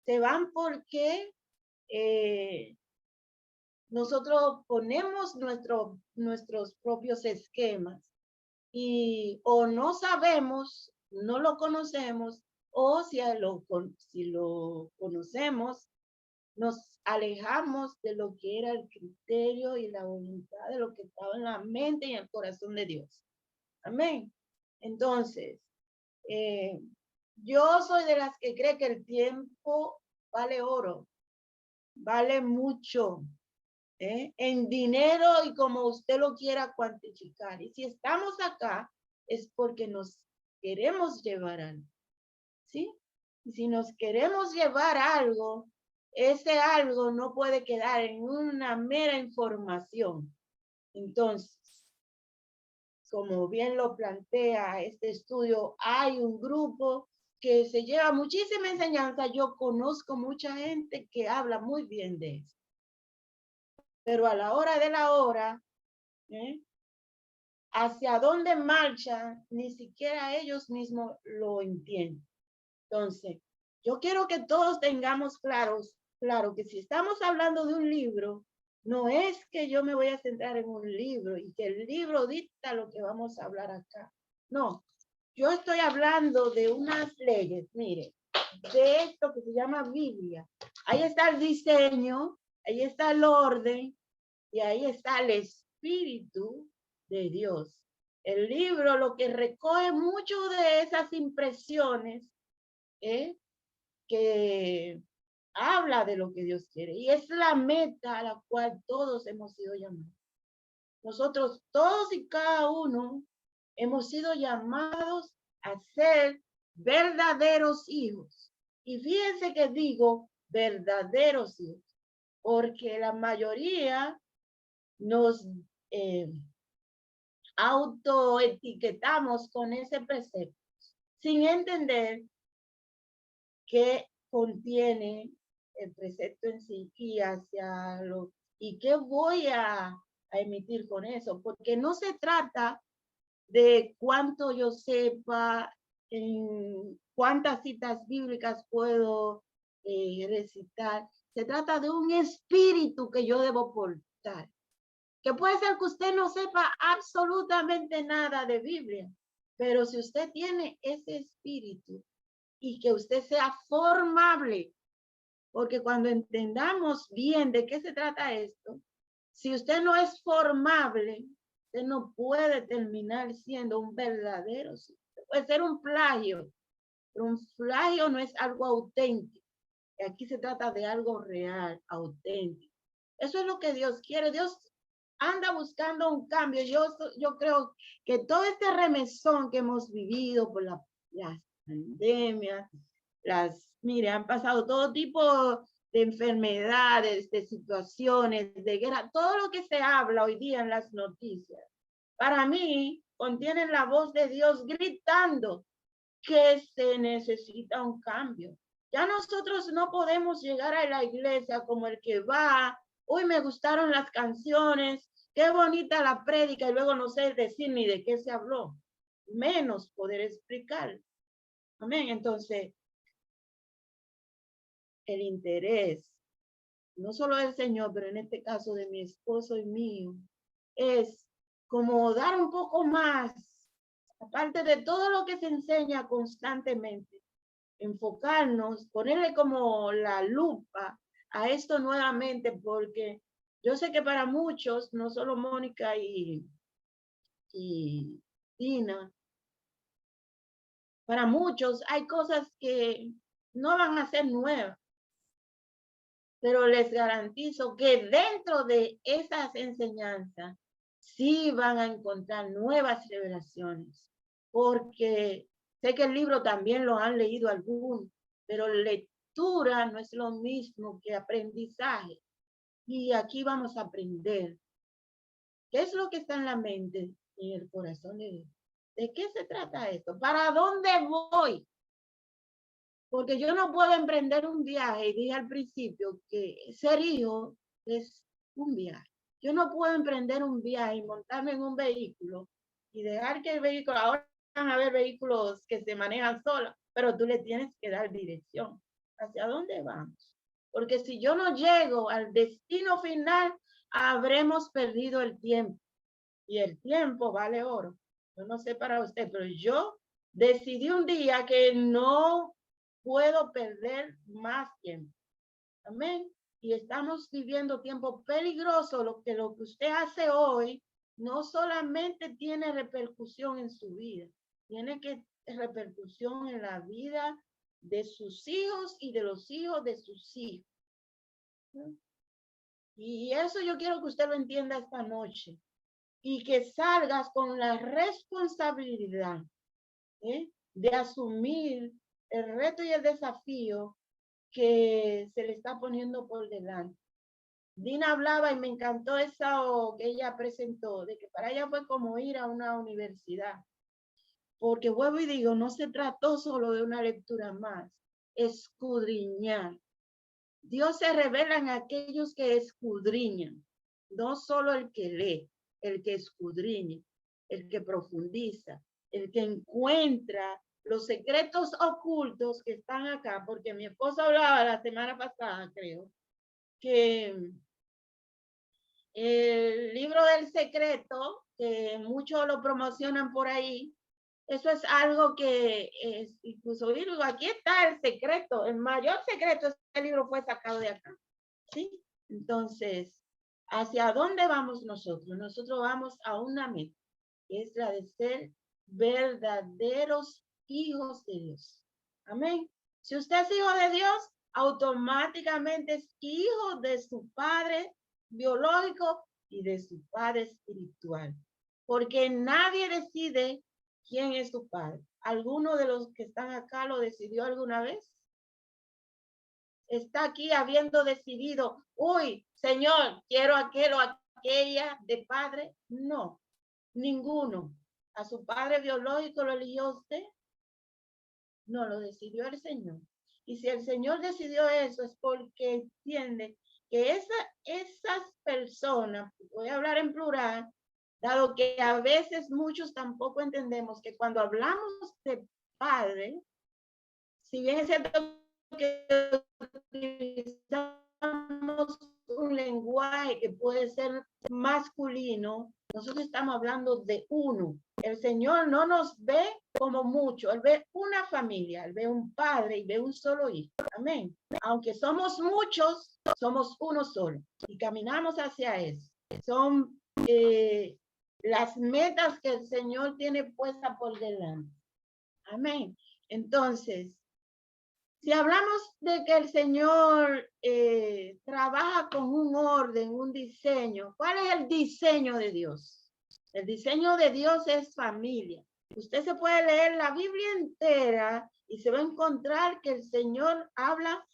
Se van porque nosotros ponemos nuestros propios esquemas y o no sabemos, no lo conocemos, o si lo conocemos, nos alejamos de lo que era el criterio y la voluntad de lo que estaba en la mente y el corazón de Dios. Amén. Entonces, yo soy de las que cree que el tiempo vale oro, vale mucho. En dinero y como usted lo quiera cuantificar. Y si estamos acá es porque nos queremos llevar algo, ¿sí? Y si nos queremos llevar algo, ese algo no puede quedar en una mera información. Entonces, como bien lo plantea este estudio, hay un grupo que se lleva muchísima enseñanza. Yo conozco mucha gente que habla muy bien de eso. Pero a la hora de la hora, hacia dónde marchan, ni siquiera ellos mismos lo entienden. Entonces, yo quiero que todos tengamos claro que si estamos hablando de un libro, no es que yo me voy a centrar en un libro y que el libro dicta lo que vamos a hablar acá. No, yo estoy hablando de unas leyes, mire, de esto que se llama Biblia. Ahí está el diseño, ahí está el orden, y ahí está el Espíritu de Dios. El libro lo que recoge mucho de esas impresiones que habla de lo que Dios quiere. Y es la meta a la cual todos hemos sido llamados. Nosotros, todos y cada uno, hemos sido llamados a ser verdaderos hijos. Y fíjense que digo verdaderos hijos, porque la mayoría nos autoetiquetamos con ese precepto, sin entender qué contiene el precepto en sí y hacia lo y qué voy a emitir con eso, porque no se trata de cuánto yo sepa, en cuántas citas bíblicas puedo recitar. Se trata de un espíritu que yo debo portar. Que puede ser que usted no sepa absolutamente nada de Biblia, pero si usted tiene ese espíritu y que usted sea formable, porque cuando entendamos bien de qué se trata esto, si usted no es formable, usted no puede terminar siendo un verdadero. Puede ser un plagio, pero un plagio no es algo auténtico. Aquí se trata de algo real, auténtico. Eso es lo que Dios quiere. Dios anda buscando un cambio. Yo creo que todo este remesón que hemos vivido por las pandemias, mire, han pasado todo tipo de enfermedades, de situaciones, de guerra, todo lo que se habla hoy día en las noticias, para mí, contienen la voz de Dios gritando que se necesita un cambio. Ya nosotros no podemos llegar a la iglesia como el que va, uy, me gustaron las canciones, qué bonita la prédica, y luego no sé decir ni de qué se habló, menos poder explicar. Amén. Entonces, el interés, no solo del Señor, pero en este caso de mi esposo y mío, es como dar un poco más, aparte de todo lo que se enseña constantemente, enfocarnos, ponerle como la lupa a esto nuevamente, porque yo sé que para muchos, no solo Mónica y Tina, para muchos hay cosas que no van a ser nuevas, pero les garantizo que dentro de esas enseñanzas sí van a encontrar nuevas revelaciones, porque sé que el libro también lo han leído algunos, pero lectura no es lo mismo que aprendizaje. Y aquí vamos a aprender qué es lo que está en la mente y el corazón de Dios. ¿De qué se trata esto? ¿Para dónde voy? Porque yo no puedo emprender un viaje, y dije al principio que ser hijo es un viaje. Yo no puedo emprender un viaje y montarme en un vehículo y dejar que el vehículo, ahora van a haber vehículos que se manejan solos, pero tú le tienes que dar dirección. ¿Hacia dónde vamos? Porque si yo no llego al destino final, habremos perdido el tiempo. Y el tiempo vale oro. Yo no sé para usted, pero yo decidí un día que no puedo perder más tiempo. Amén. Y estamos viviendo tiempo peligroso. Lo que usted hace hoy no solamente tiene repercusión en su vida, tiene que repercusión en la vida de sus hijos y de los hijos de sus hijos. Y eso yo quiero que usted lo entienda esta noche. Y que salgas con la responsabilidad de asumir el reto y el desafío que se le está poniendo por delante. Dina hablaba y me encantó eso que ella presentó, de que para ella fue como ir a una universidad. Porque vuelvo y digo, no se trató solo de una lectura más, escudriñar. Dios se revela en aquellos que escudriñan, no solo el que lee, el que escudriña, el que profundiza, el que encuentra los secretos ocultos que están acá, porque mi esposa hablaba la semana pasada, creo, que el libro del secreto, que muchos lo promocionan por ahí, eso es algo que es, incluso digo, aquí está el secreto, el mayor secreto, este libro fue sacado de acá, ¿sí? Entonces, ¿hacia dónde vamos nosotros? Nosotros vamos a una meta, que es la de ser verdaderos hijos de Dios. Amén. Si usted es hijo de Dios, automáticamente es hijo de su padre biológico y de su padre espiritual. Porque nadie decide quién es su padre. ¿Alguno de los que están acá lo decidió alguna vez? Está aquí habiendo decidido, uy, Señor, quiero aquel o aquella de padre. No, ninguno. ¿A su padre biológico lo eligió usted? No, lo decidió el Señor. Y si el Señor decidió eso es porque entiende que esas personas, voy a hablar en plural, dado que a veces muchos tampoco entendemos que cuando hablamos de padre, si bien es cierto que utilizamos un lenguaje que puede ser masculino, nosotros estamos hablando de uno. El Señor no nos ve como mucho, Él ve una familia, Él ve un padre y ve un solo hijo. Amén. Aunque somos muchos, somos uno solo y caminamos hacia eso. Son las metas que el Señor tiene puesta por delante. Amén. Entonces, si hablamos de que el Señor trabaja con un orden, un diseño, ¿cuál es el diseño de Dios? El diseño de Dios es familia. Usted se puede leer la Biblia entera y se va a encontrar que el Señor habla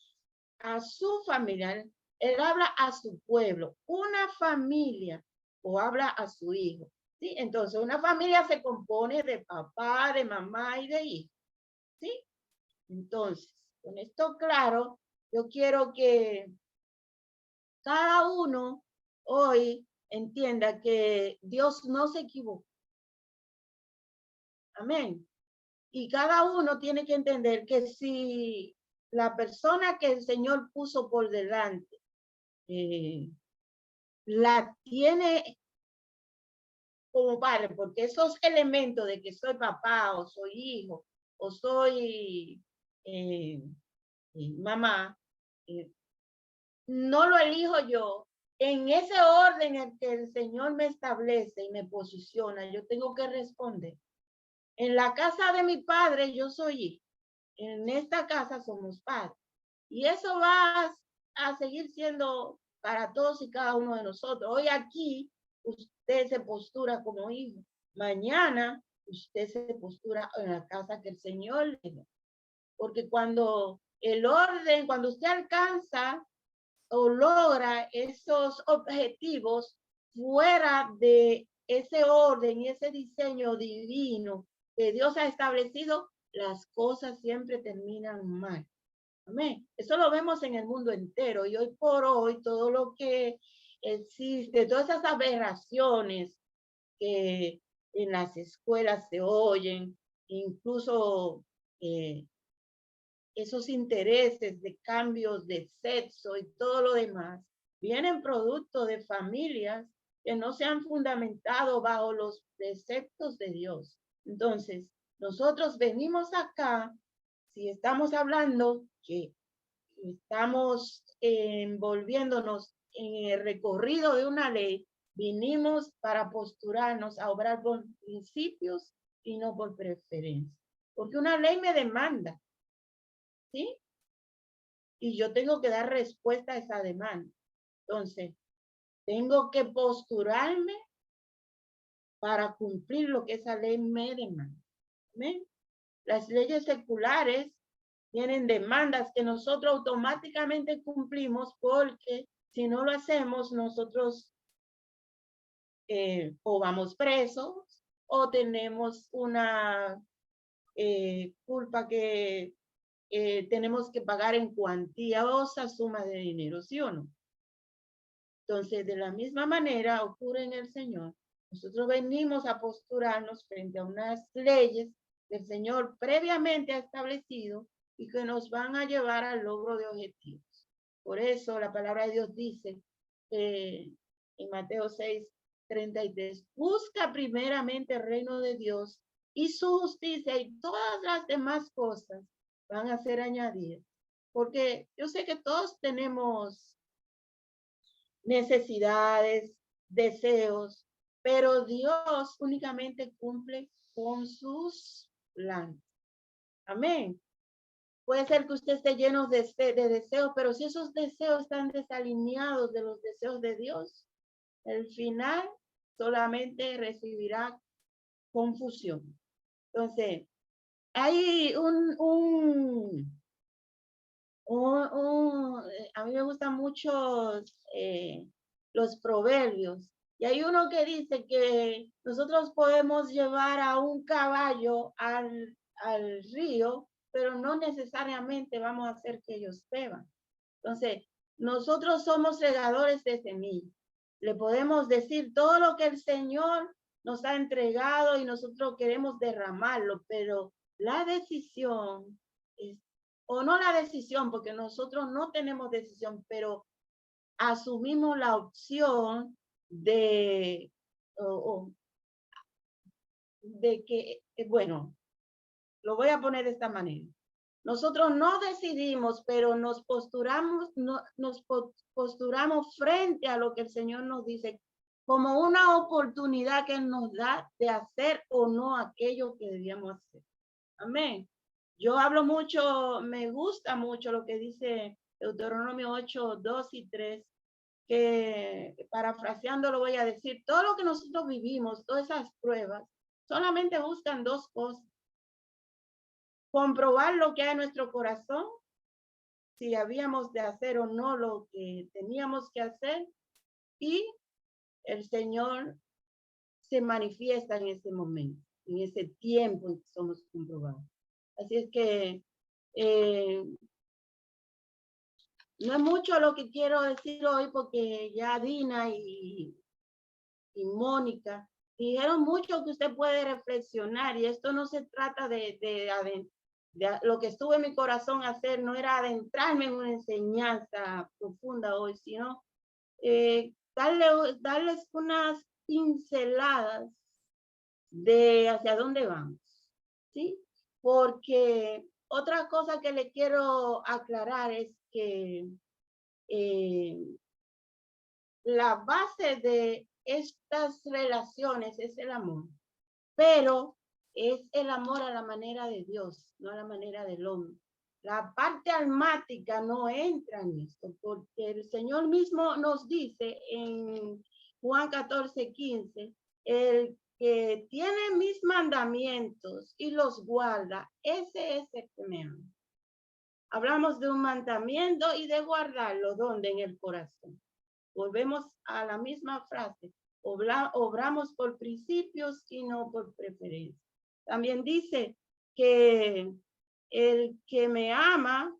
a su familia, Él habla a su pueblo, una familia, o habla a su hijo. ¿Sí? Entonces, una familia se compone de papá, de mamá y de hijo. ¿Sí? Entonces, con esto claro, yo quiero que cada uno hoy entienda que Dios no se equivoca. Amén. Y cada uno tiene que entender que si la persona que el Señor puso por delante la tiene como padre, porque esos elementos de que soy papá o soy hijo o soy mamá, no lo elijo yo. En ese orden en que el Señor me establece y me posiciona, yo tengo que responder. En la casa de mi padre yo soy hijo. En esta casa somos padres. Y eso va a seguir siendo para todos y cada uno de nosotros. Hoy aquí usted se postura como hijo. Mañana usted se postura en la casa que el Señor le dio. Porque cuando el orden, cuando usted alcanza o logra esos objetivos fuera de ese orden y ese diseño divino que Dios ha establecido, las cosas siempre terminan mal. Amén. Eso lo vemos en el mundo entero y hoy por hoy todo lo que existe, todas esas aberraciones que en las escuelas se oyen, incluso esos intereses de cambios de sexo y todo lo demás, vienen producto de familias que no se han fundamentado bajo los preceptos de Dios. Entonces, nosotros venimos acá, si estamos hablando que estamos envolviéndonos en el recorrido de una ley, vinimos para posturarnos a obrar por principios y no por preferencia. Porque una ley me demanda, ¿sí? Y yo tengo que dar respuesta a esa demanda. Entonces, tengo que posturarme para cumplir lo que esa ley me demanda. ¿Amén? Las leyes seculares tienen demandas que nosotros automáticamente cumplimos porque si no lo hacemos, nosotros o vamos presos o tenemos una culpa que tenemos que pagar en cuantiosa suma de dinero, ¿sí o no? Entonces, de la misma manera ocurre en el Señor. Nosotros venimos a posturarnos frente a unas leyes que el Señor previamente ha establecido y que nos van a llevar al logro de objetivos. Por eso la palabra de Dios dice en Mateo 6:33, busca primeramente el reino de Dios y su justicia y todas las demás cosas van a ser añadidas. Porque yo sé que todos tenemos necesidades, deseos, pero Dios únicamente cumple con sus planes. Amén. Puede ser que usted esté lleno de deseos, pero si esos deseos están desalineados de los deseos de Dios, al final solamente recibirá confusión. Entonces, hay a mí me gustan mucho los proverbios. Y hay uno que dice que nosotros podemos llevar a un caballo al río, pero no necesariamente vamos a hacer que ellos beban. Entonces, nosotros somos regadores de semillas. Le podemos decir todo lo que el Señor nos ha entregado y nosotros queremos derramarlo, pero la decisión es, o no la decisión, porque nosotros no tenemos decisión, pero asumimos la opción de que, bueno, lo voy a poner de esta manera. Nosotros no decidimos, pero nos posturamos frente a lo que el Señor nos dice, como una oportunidad que nos da de hacer o no aquello que debíamos hacer. Amén. Yo hablo mucho, me gusta mucho lo que dice Deuteronomio 8, 2 y 3, que parafraseando lo voy a decir, todo lo que nosotros vivimos, todas esas pruebas, solamente buscan dos cosas. Comprobar lo que hay en nuestro corazón, si habíamos de hacer o no lo que teníamos que hacer, y el Señor se manifiesta en ese momento, en ese tiempo en que somos comprobados. Así es que no es mucho lo que quiero decir hoy, porque ya Dina y Mónica dijeron mucho que usted puede reflexionar, y esto no se trata de lo que estuvo en mi corazón hacer, no era adentrarme en una enseñanza profunda hoy, sino darles unas pinceladas de hacia dónde vamos, ¿sí? Porque otra cosa que le quiero aclarar es que la base de estas relaciones es el amor, pero es el amor a la manera de Dios, no a la manera del hombre. La parte almática no entra en esto, porque el Señor mismo nos dice en Juan 14:15, el que tiene mis mandamientos y los guarda, ese es el que me ama. Hablamos de un mandamiento y de guardarlo, ¿dónde? En el corazón. Volvemos a la misma frase, obramos por principios y no por preferencia. También dice que el que me ama,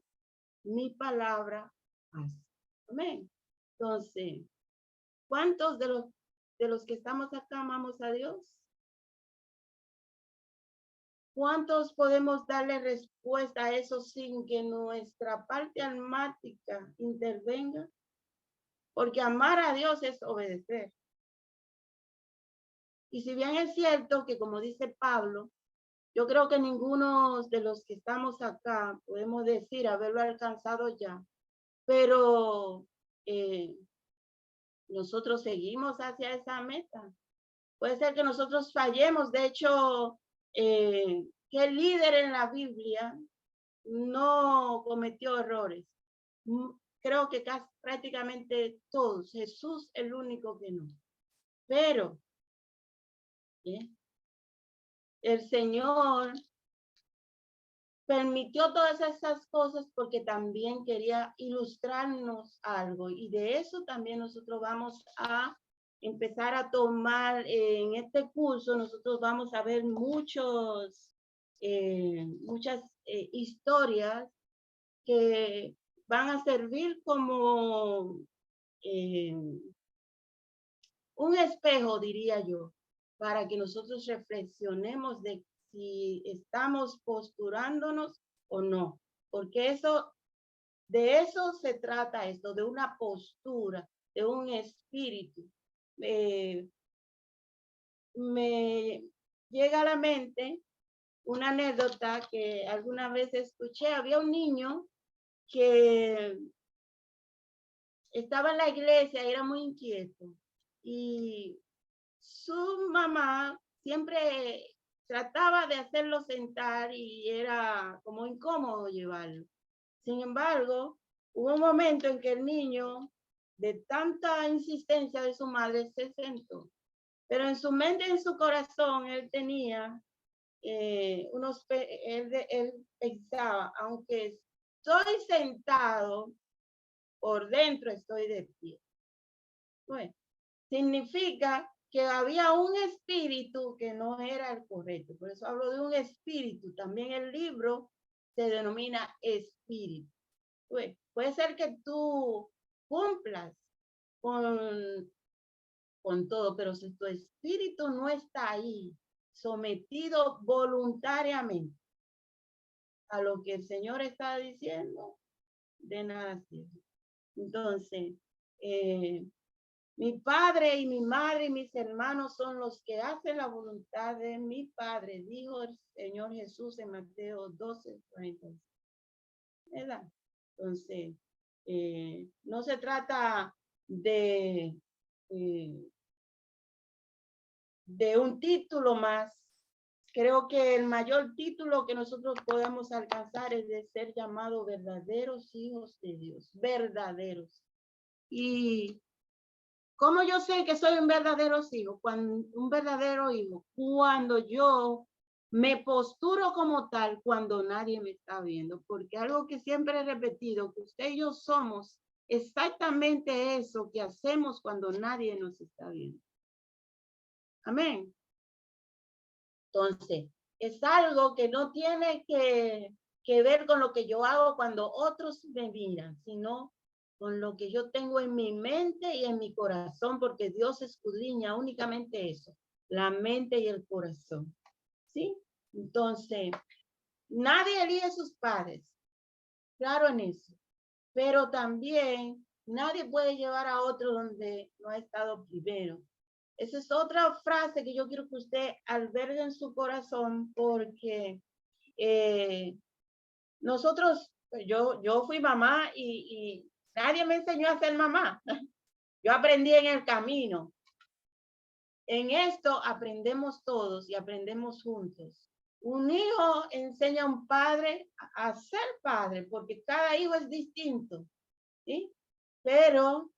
mi palabra hace. Amén. Entonces, ¿cuántos de los que estamos acá amamos a Dios? ¿Cuántos podemos darle respuesta a eso sin que nuestra parte almática intervenga? Porque amar a Dios es obedecer. Y si bien es cierto que, como dice Pablo, yo creo que ninguno de los que estamos acá podemos decir haberlo alcanzado ya, pero nosotros seguimos hacia esa meta. Puede ser que nosotros fallemos. De hecho, ¿qué líder en la Biblia no cometió errores? Creo que casi prácticamente todos. Jesús el único que no. Pero el Señor permitió todas esas cosas porque también quería ilustrarnos algo, y de eso también nosotros vamos a empezar a tomar en este curso. Nosotros vamos a ver muchas historias que van a servir como un espejo, diría yo, para que nosotros reflexionemos de si estamos posturándonos o no, porque de eso se trata esto, de una postura, de un espíritu. Me llega a la mente una anécdota que alguna vez escuché. Había un niño que estaba en la iglesia y era muy inquieto, y su mamá siempre trataba de hacerlo sentar y era como incómodo llevarlo. Sin embargo, hubo un momento en que el niño, de tanta insistencia de su madre, se sentó. Pero en su mente y en su corazón, él tenía él pensaba, aunque estoy sentado, por dentro estoy de pie. Bueno, significa que había un espíritu que no era el correcto. Por eso hablo de un espíritu. También el libro se denomina espíritu. Pues, puede ser que tú cumplas con todo, pero si tu espíritu no está ahí, sometido voluntariamente a lo que el Señor está diciendo, de nada sirve. Entonces, mi padre y mi madre y mis hermanos son los que hacen la voluntad de mi Padre, dijo el Señor Jesús en Mateo 12:40. ¿Verdad? Entonces, no se trata de un título más. Creo que el mayor título que nosotros podamos alcanzar es de ser llamados verdaderos hijos de Dios, verdaderos. Y ¿cómo yo sé que soy un verdadero hijo? Cuando yo me posturo como tal, cuando nadie me está viendo, porque algo que siempre he repetido, que usted y yo somos exactamente eso que hacemos cuando nadie nos está viendo. Amén. Entonces, es algo que no tiene que ver con lo que yo hago cuando otros me miran, sino con lo que yo tengo en mi mente y en mi corazón, porque Dios escudriña únicamente eso, la mente y el corazón. ¿Sí? Entonces, nadie elige a sus padres, claro en eso, pero también nadie puede llevar a otro donde no ha estado primero. Esa es otra frase que yo quiero que usted albergue en su corazón, porque nosotros, yo fui mamá y nadie me enseñó a ser mamá. Yo aprendí en el camino. En esto aprendemos todos y aprendemos juntos. Un hijo enseña a un padre a ser padre, porque cada hijo es distinto, ¿sí? Pero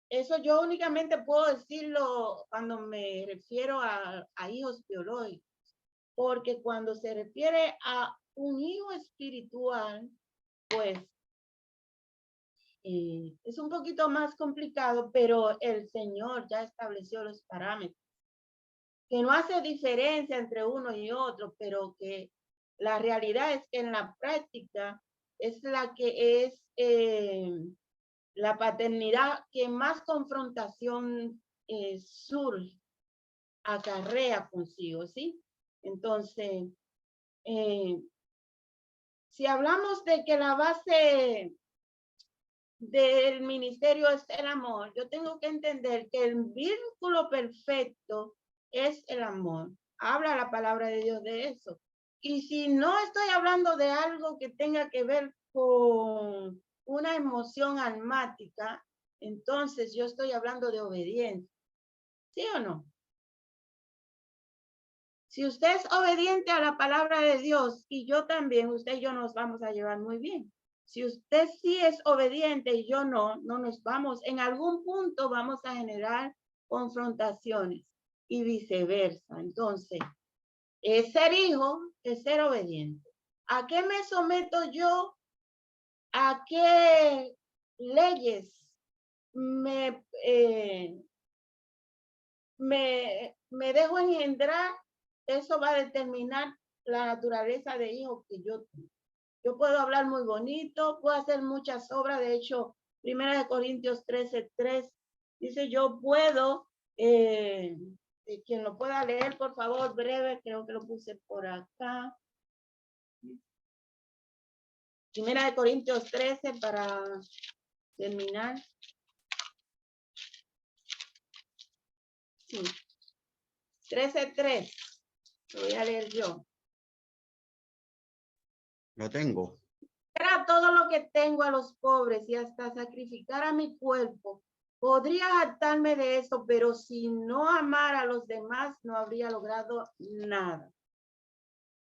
eso yo únicamente puedo decirlo cuando me refiero a hijos biológicos, porque cuando se refiere a un hijo espiritual, pues es un poquito más complicado, pero el Señor ya estableció los parámetros, que no hace diferencia entre uno y otro, pero que la realidad es que en la práctica es la que es la paternidad que más confrontación surge, acarrea consigo, ¿sí? Entonces, si hablamos de que la base del ministerio es el amor, yo tengo que entender que el vínculo perfecto es el amor. Habla la palabra de Dios de eso. Y si no estoy hablando de algo que tenga que ver con una emoción almática, entonces yo estoy hablando de obediencia. ¿Sí o no? Si usted es obediente a la palabra de Dios y yo también, usted y yo nos vamos a llevar muy bien. Si usted sí es obediente y yo no nos vamos, en algún punto vamos a generar confrontaciones y viceversa. Entonces, ser hijo es ser obediente. ¿A qué me someto yo? ¿A qué leyes me dejo engendrar? Eso va a determinar la naturaleza de hijo que yo tengo. Yo puedo hablar muy bonito, puedo hacer muchas obras. De hecho, 1 Corintios 13:3 dice, yo puedo, quien lo pueda leer, por favor, breve, creo que lo puse por acá. 1 Corintios 13 para terminar. Sí. 13:3. Lo voy a leer yo. Lo tengo. Era todo lo que tengo a los pobres y hasta sacrificar a mi cuerpo podría jactarme de eso, pero si no amara a los demás, no habría logrado nada.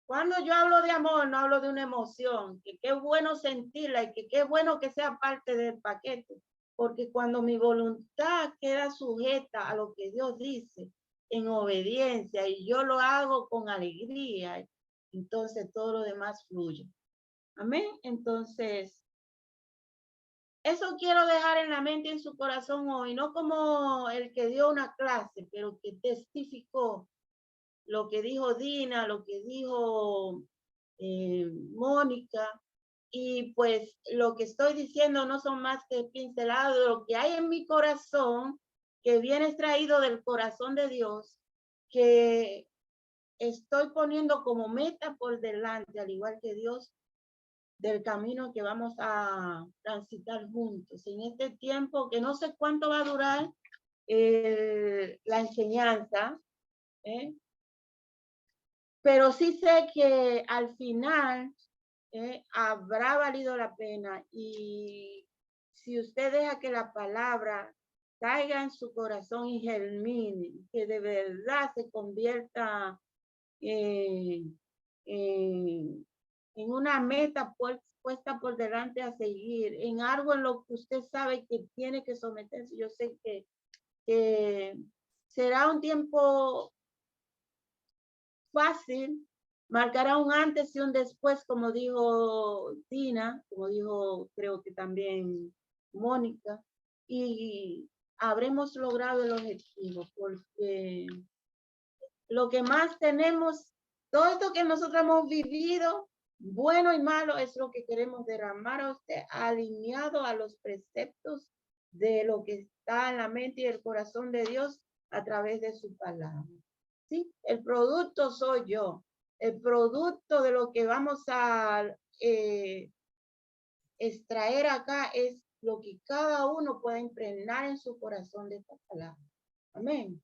Cuando yo hablo de amor, no hablo de una emoción, que qué bueno sentirla y que qué bueno que sea parte del paquete, porque cuando mi voluntad queda sujeta a lo que Dios dice, en obediencia, y yo lo hago con alegría, entonces todo lo demás fluye. Amén. Entonces, eso quiero dejar en la mente y en su corazón hoy, no como el que dio una clase, pero que testificó lo que dijo Dina, lo que dijo Mónica, y pues lo que estoy diciendo no son más que pinceladas de lo que hay en mi corazón, que viene extraído del corazón de Dios, que estoy poniendo como meta por delante, al igual que Dios, del camino que vamos a transitar juntos. En este tiempo, que no sé cuánto va a durar la enseñanza, pero sí sé que al final habrá valido la pena, y si usted deja que la palabra caiga en su corazón y germine, que de verdad se convierta en una meta puesta por delante a seguir, en algo en lo que usted sabe que tiene que someterse. Yo sé que será un tiempo fácil, marcará un antes y un después, como dijo Tina, como dijo creo que también Mónica, y habremos logrado el objetivo, porque lo que más tenemos, todo esto que nosotros hemos vivido, bueno y malo, es lo que queremos derramar a usted, alineado a los preceptos de lo que está en la mente y el corazón de Dios a través de su palabra. ¿Sí? El producto soy yo. El producto de lo que vamos a extraer acá es lo que cada uno pueda impregnar en su corazón de esta palabra. Amén.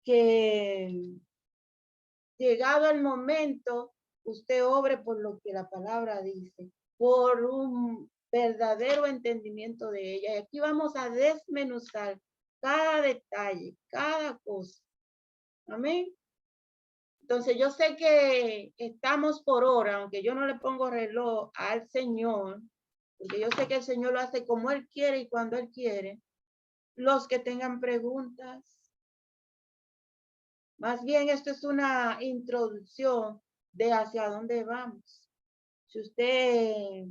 Que llegado el momento, usted obre por lo que la palabra dice, por un verdadero entendimiento de ella. Y aquí vamos a desmenuzar cada detalle, cada cosa. Amén. Entonces yo sé que estamos por hora, aunque yo no le pongo reloj al Señor, porque yo sé que el Señor lo hace como Él quiere y cuando Él quiere. Los que tengan preguntas, más bien esto es una introducción de hacia dónde vamos. Si usted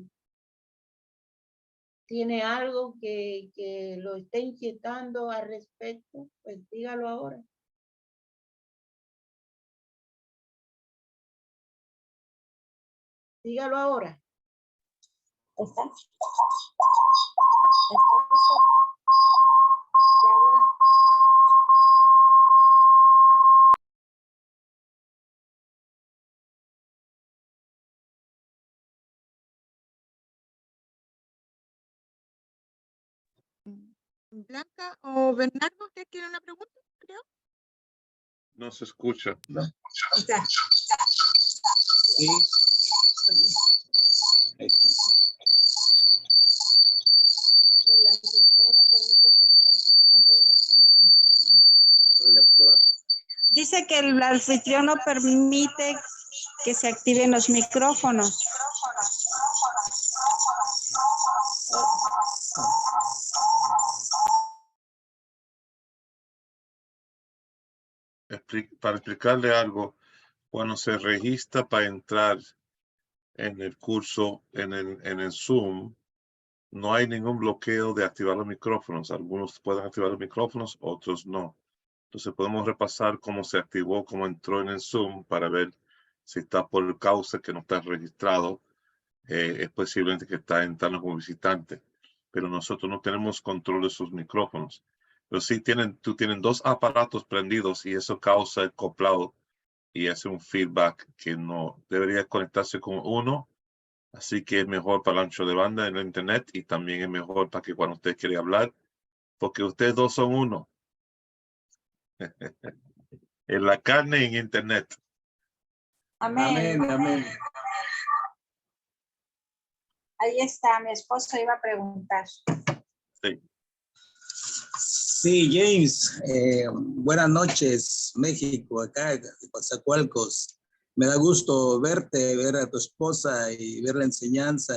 tiene algo que lo esté inquietando al respecto, pues dígalo ahora. Dígalo ahora. ¿Está? Blanca o Bernardo, ¿usted tiene una pregunta? Creo. No se escucha. Está. Sí. Ahí está. Dice que el anfitrión no permite que se activen los micrófonos. Para explicarle algo, cuando se registra para entrar en el curso, en el Zoom, no hay ningún bloqueo de activar los micrófonos. Algunos pueden activar los micrófonos, otros no. Entonces podemos repasar cómo se activó, cómo entró en el Zoom para ver si está por causa que no está registrado. Es posiblemente que está entrando como visitante, pero nosotros no tenemos control de sus micrófonos. Pero sí tienen dos aparatos prendidos y eso causa el acoplado y hace un feedback que no debería conectarse con uno. Así que es mejor para el ancho de banda en la internet y también es mejor para que cuando usted quiere hablar, porque ustedes dos son uno. En la carne y en internet. Amén. Amén, amén. Ahí está, mi esposo iba a preguntar. Sí. Sí, James, buenas noches, México, acá, de Coatzacoalcos. Me da gusto verte, ver a tu esposa y ver la enseñanza.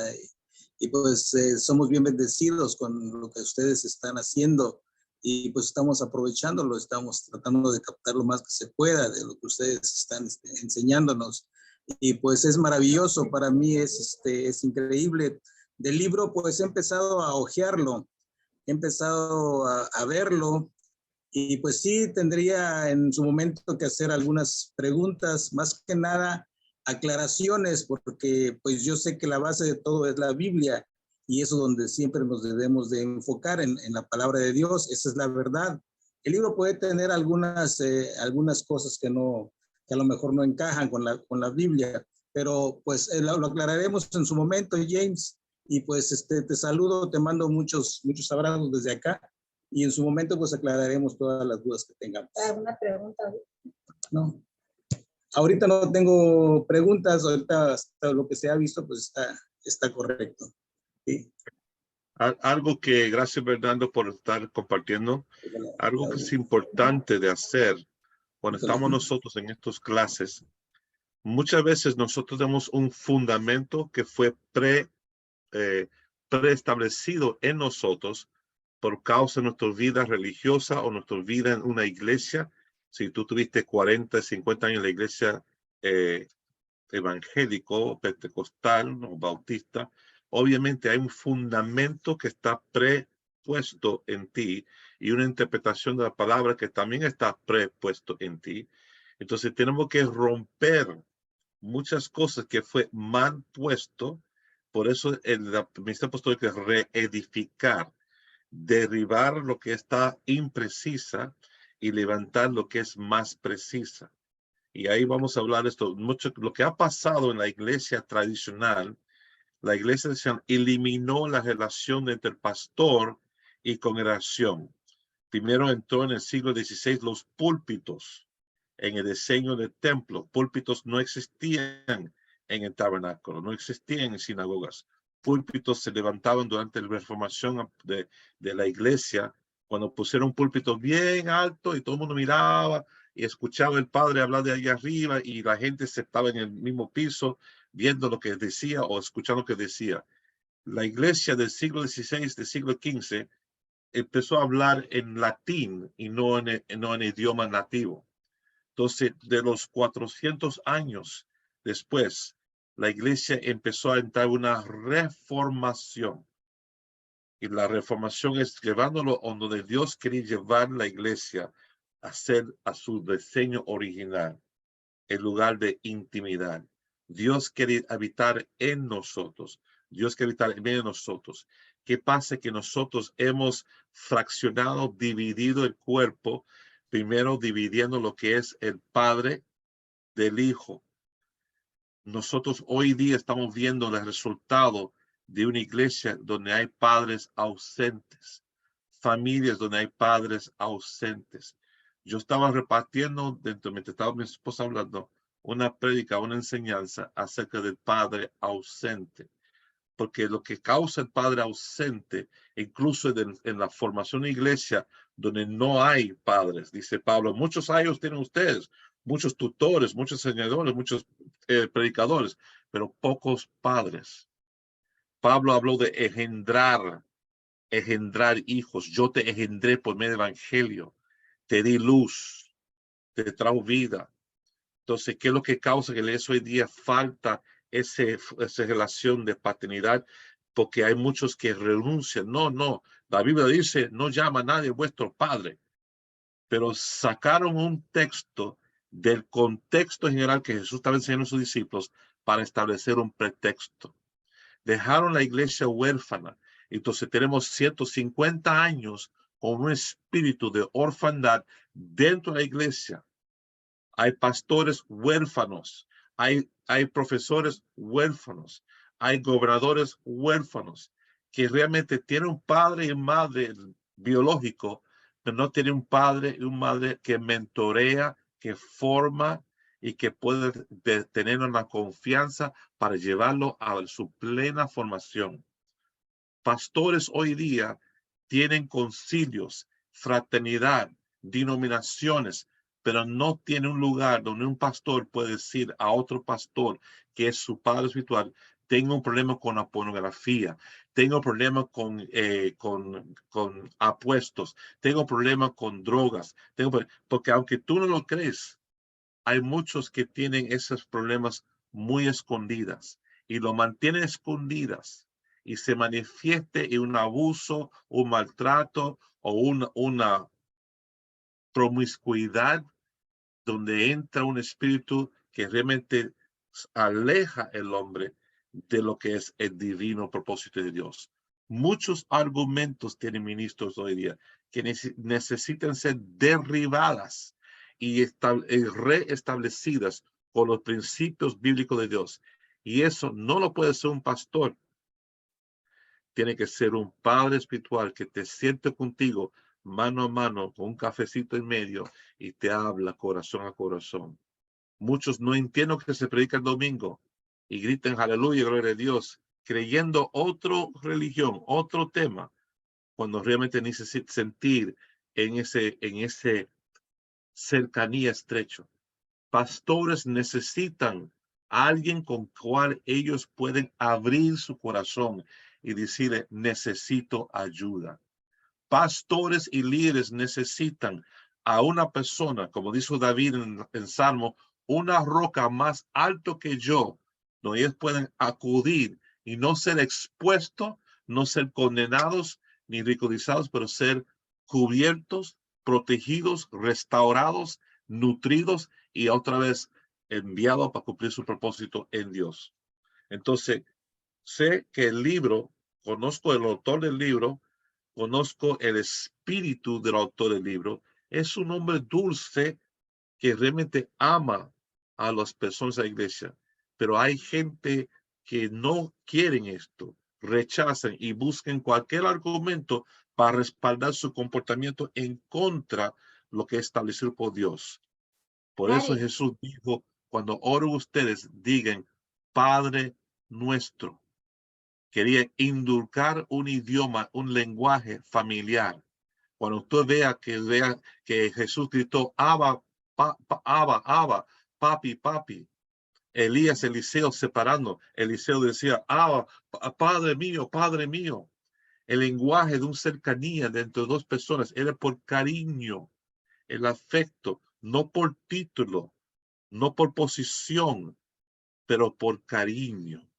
Y pues somos bien bendecidos con lo que ustedes están haciendo y pues estamos aprovechándolo, estamos tratando de captar lo más que se pueda de lo que ustedes están enseñándonos. Y pues es maravilloso, para mí es increíble. Del libro pues he empezado a hojearlo, he empezado a verlo y pues sí tendría en su momento que hacer algunas preguntas, más que nada aclaraciones, porque pues yo sé que la base de todo es la Biblia y eso es donde siempre nos debemos de enfocar en la palabra de Dios, esa es la verdad. El libro puede tener algunas cosas que a lo mejor no encajan con la Biblia, pero pues lo aclararemos en su momento, James. Y pues te saludo, te mando muchos abrazos desde acá y en su momento pues aclararemos todas las dudas que tengamos. ¿Alguna pregunta? No, ahorita no tengo preguntas, ahorita hasta lo que se ha visto pues está correcto. ¿Sí? Algo que, gracias Fernando por estar compartiendo, algo que es importante de hacer cuando estamos nosotros en estas clases, muchas veces nosotros damos un fundamento que fue preestablecido en nosotros por causa de nuestra vida religiosa o nuestra vida en una iglesia. Si tú tuviste 40, 50 años en la iglesia evangélico, pentecostal o bautista, obviamente hay un fundamento que está prepuesto en ti y una interpretación de la palabra que también está prepuesto en ti. Entonces tenemos que romper muchas cosas que fue mal puesto. Por eso la misión apostólica es reedificar, derribar lo que está imprecisa y levantar lo que es más precisa. Y ahí vamos a hablar de esto, mucho lo que ha pasado en la iglesia tradicional. La iglesia tradicional eliminó la relación entre el pastor y congregación. Primero entró en el siglo XVI los púlpitos en el diseño del templo. Púlpitos no existían en el tabernáculo, no existían en sinagogas. Púlpitos se levantaban durante la reformación de la iglesia, cuando pusieron un púlpito bien alto y todo el mundo miraba y escuchaba el padre hablar de ahí arriba y la gente se estaba en el mismo piso viendo lo que decía o escuchando lo que decía. La iglesia del siglo XVI, del siglo XV, empezó a hablar en latín y no en idioma nativo. Entonces, de los 400 años después, la iglesia empezó a entrar en una reformación. Y la reformación es llevándolo a donde Dios quería llevar la iglesia a ser a su diseño original, el lugar de intimidad. Dios quiere habitar en nosotros. Dios quiere habitar en medio de nosotros. ¿Qué pasa? Que nosotros hemos fraccionado, dividido el cuerpo, primero dividiendo lo que es el Padre del Hijo. Nosotros hoy día estamos viendo el resultado de una iglesia donde hay padres ausentes, familias donde hay padres ausentes. Yo estaba repartiendo, mientras estaba mi esposa hablando, una prédica, una enseñanza acerca del padre ausente. Porque lo que causa el padre ausente, incluso en la formación de iglesia, donde no hay padres, dice Pablo, muchos años tienen ustedes, muchos tutores, muchos enseñadores, muchos predicadores, pero pocos padres. Pablo habló de engendrar hijos. Yo te engendré por medio del evangelio, te di luz, te trajo vida. Entonces, ¿qué es lo que causa que hoy día falta esa relación de paternidad? Porque hay muchos que renuncian. No, la Biblia dice, no llama a nadie vuestro padre. Pero sacaron un texto del contexto general que Jesús estaba enseñando a sus discípulos para establecer un pretexto. Dejaron la iglesia huérfana. Entonces tenemos 150 años con un espíritu de orfandad dentro de la iglesia. Hay pastores huérfanos, hay profesores huérfanos, hay gobernadores huérfanos que realmente tienen un padre y madre biológico, pero no tienen un padre y una madre que mentorea, que forma y que puede tener una confianza para llevarlo a su plena formación. Pastores hoy día tienen concilios, fraternidad, denominaciones, pero no tiene un lugar donde un pastor puede decir a otro pastor que es su padre espiritual: tengo un problema con la pornografía, tengo un problema con apuestos, tengo un problema con drogas, porque aunque tú no lo crees, hay muchos que tienen esos problemas muy escondidas y lo mantienen escondidas y se manifieste en un abuso, un maltrato o una promiscuidad donde entra un espíritu que realmente aleja el hombre de lo que es el divino propósito de Dios. Muchos argumentos tienen ministros hoy día que necesitan ser derribadas y reestablecidas con los principios bíblicos de Dios. Y eso no lo puede ser un pastor. Tiene que ser un padre espiritual que te siente contigo mano a mano con un cafecito en medio y te habla corazón a corazón. Muchos no entienden que se predica el domingo y gritan aleluya, gloria a Dios, creyendo otra religión, otro tema, cuando realmente necesitan sentir en ese cercanía estrecho. Pastores necesitan a alguien con cual ellos pueden abrir su corazón y decirle: necesito ayuda. Pastores y líderes necesitan a una persona, como dijo David en Salmo, una roca más alto que yo, donde ellos pueden acudir y no ser expuestos, no ser condenados ni ridiculizados, pero ser cubiertos, protegidos, restaurados, nutridos y otra vez enviados para cumplir su propósito en Dios. Entonces, sé que el libro, conozco el autor del libro, conozco el espíritu del autor del libro. Es un hombre dulce que realmente ama a las personas de la iglesia, pero hay gente que no quieren esto, rechazan y buscan cualquier argumento para respaldar su comportamiento en contra de lo que es establecido por Dios. Por eso Jesús dijo: cuando oren ustedes, digan Padre nuestro. Quería inculcar un idioma, un lenguaje familiar. Cuando usted vea que Jesús gritó Abba, Abba, papi, papi. Elías, Eliseo separando. Eliseo decía Abba, Padre mío, Padre mío. El lenguaje de un cercanía de entre dos personas era por cariño, el afecto, no por título, no por posición, pero por cariño,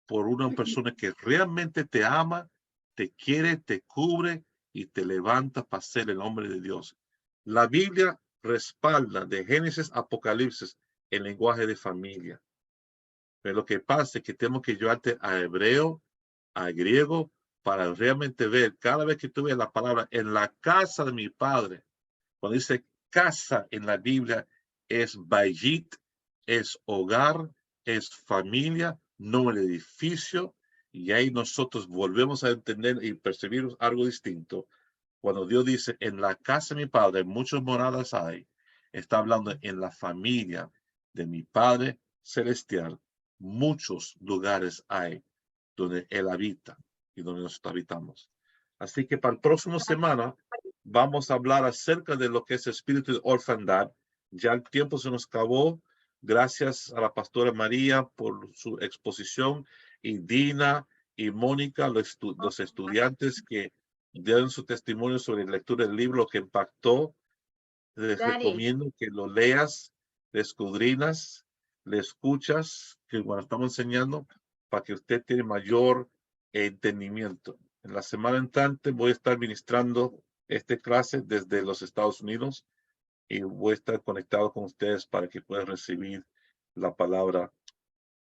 por una persona que realmente te ama, te quiere, te cubre y te levanta para ser el hombre de Dios. La Biblia respalda de Génesis a Apocalipsis el lenguaje de familia. Pero lo que pasa es que tenemos que llevarte a hebreo, a griego, para realmente ver, cada vez que tú ves la palabra en la casa de mi padre, cuando dice casa en la Biblia, es bayit, es hogar, es familia, no el edificio. Y ahí nosotros volvemos a entender y percibir algo distinto. Cuando Dios dice en la casa de mi padre muchas moradas hay, está hablando en la familia de mi Padre celestial. Muchos lugares hay donde Él habita y donde nosotros habitamos. Así que para la próxima semana vamos a hablar acerca de lo que es espíritu de orfandad. Ya el tiempo se nos acabó. Gracias a la pastora María por su exposición, y Dina y Mónica, los estudiantes que dieron su testimonio sobre la lectura del libro que impactó. Les recomiendo que lo leas, le escudrinas, le escuchas, que cuando estamos enseñando, para que usted tenga mayor entendimiento. En la semana entrante voy a estar ministrando esta clase desde los Estados Unidos y voy a estar conectado con ustedes para que puedan recibir la palabra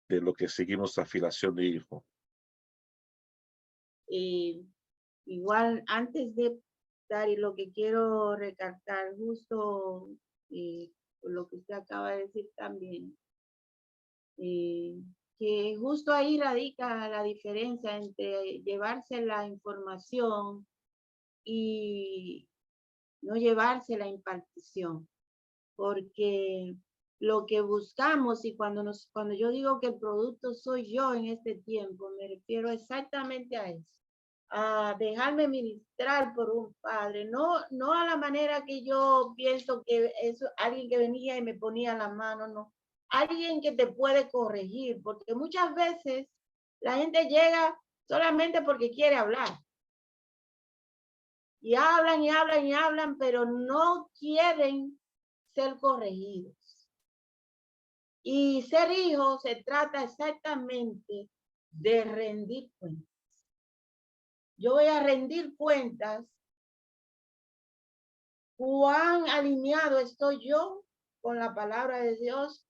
de lo que seguimos afilación de hijo. Igual, antes de dar, y lo que quiero recalcar justo lo que usted acaba de decir también, que justo ahí radica la diferencia entre llevarse la información y no llevarse la impartición, porque lo que buscamos, y cuando yo digo que el producto soy yo en este tiempo, me refiero exactamente a eso, a dejarme ministrar por un padre, no a la manera que yo pienso que es alguien que venía y me ponía la mano, no, alguien que te puede corregir, porque muchas veces la gente llega solamente porque quiere hablar. Y hablan y hablan y hablan, pero no quieren ser corregidos. Y ser hijo se trata exactamente de rendir cuentas. Yo voy a rendir cuentas. ¿Cuán alineado estoy yo con la palabra de Dios?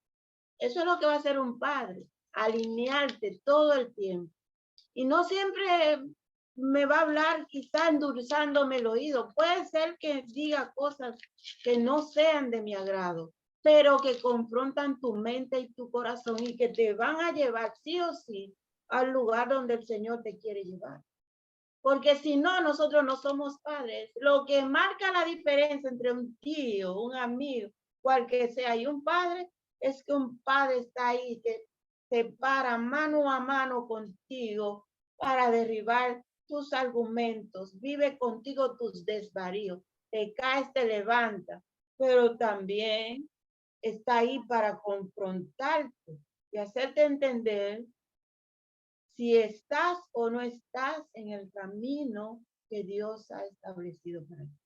Eso es lo que va a hacer un padre, alinearte todo el tiempo. Y no siempre me va a hablar quizá endulzándome el oído. Puede ser que diga cosas que no sean de mi agrado, pero que confrontan tu mente y tu corazón y que te van a llevar sí o sí al lugar donde el Señor te quiere llevar. Porque si no, nosotros no somos padres. Lo que marca la diferencia entre un tío, un amigo, cual que sea, y un padre, es que un padre está ahí, que se para mano a mano contigo para derribar tus argumentos, vive contigo tus desvaríos, te caes, te levanta, pero también está ahí para confrontarte y hacerte entender si estás o no estás en el camino que Dios ha establecido para ti.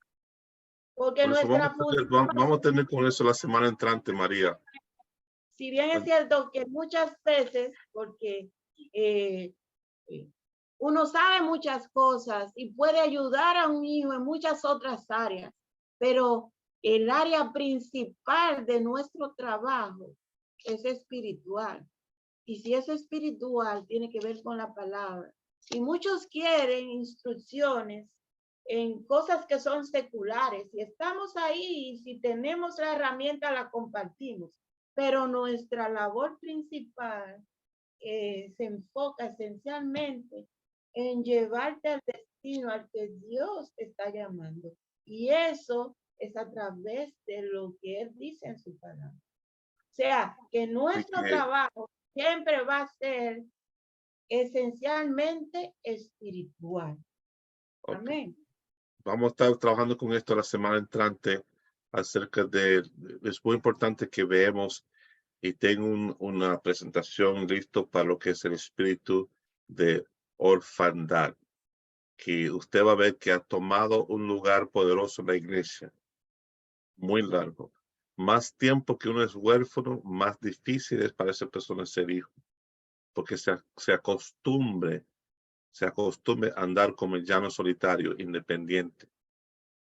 Porque nuestra función, vamos a tener con eso la semana entrante, María. Si bien es cierto que muchas veces, porque uno sabe muchas cosas y puede ayudar a un hijo en muchas otras áreas, pero el área principal de nuestro trabajo es espiritual. Y si es espiritual, tiene que ver con la palabra. Y muchos quieren instrucciones en cosas que son seculares. Y estamos ahí, y si tenemos la herramienta, la compartimos. Pero nuestra labor principal se enfoca esencialmente en llevarte al destino al que Dios te está llamando. Y eso es a través de lo que Él dice en su palabra. O sea, que nuestro trabajo siempre va a ser esencialmente espiritual. Amén. Vamos a estar trabajando con esto la semana entrante acerca es muy importante que veamos y tengo una presentación listo para lo que es el espíritu de orfandad, que usted va a ver que ha tomado un lugar poderoso en la iglesia, muy largo. Más tiempo que uno es huérfano, más difícil es para esa persona ser hijo, porque se acostumbre a andar como el llano solitario, independiente.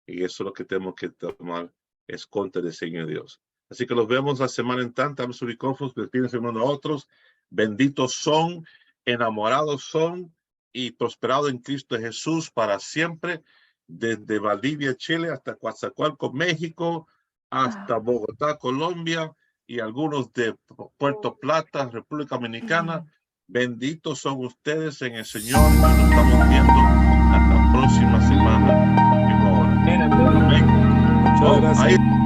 Y eso es lo que tenemos que tomar es contra del Señor Dios. Así que los vemos la semana entrante. Damos sus micrófonos, despídense unos a otros. Benditos son, enamorados son y prosperados en Cristo Jesús para siempre, desde Valdivia, Chile, hasta Coatzacoalcos, México, hasta Bogotá, Colombia, y algunos de Puerto Plata, República Dominicana. Benditos son ustedes en el Señor. Y nos estamos viendo hasta la próxima semana. Amén. Muchas gracias.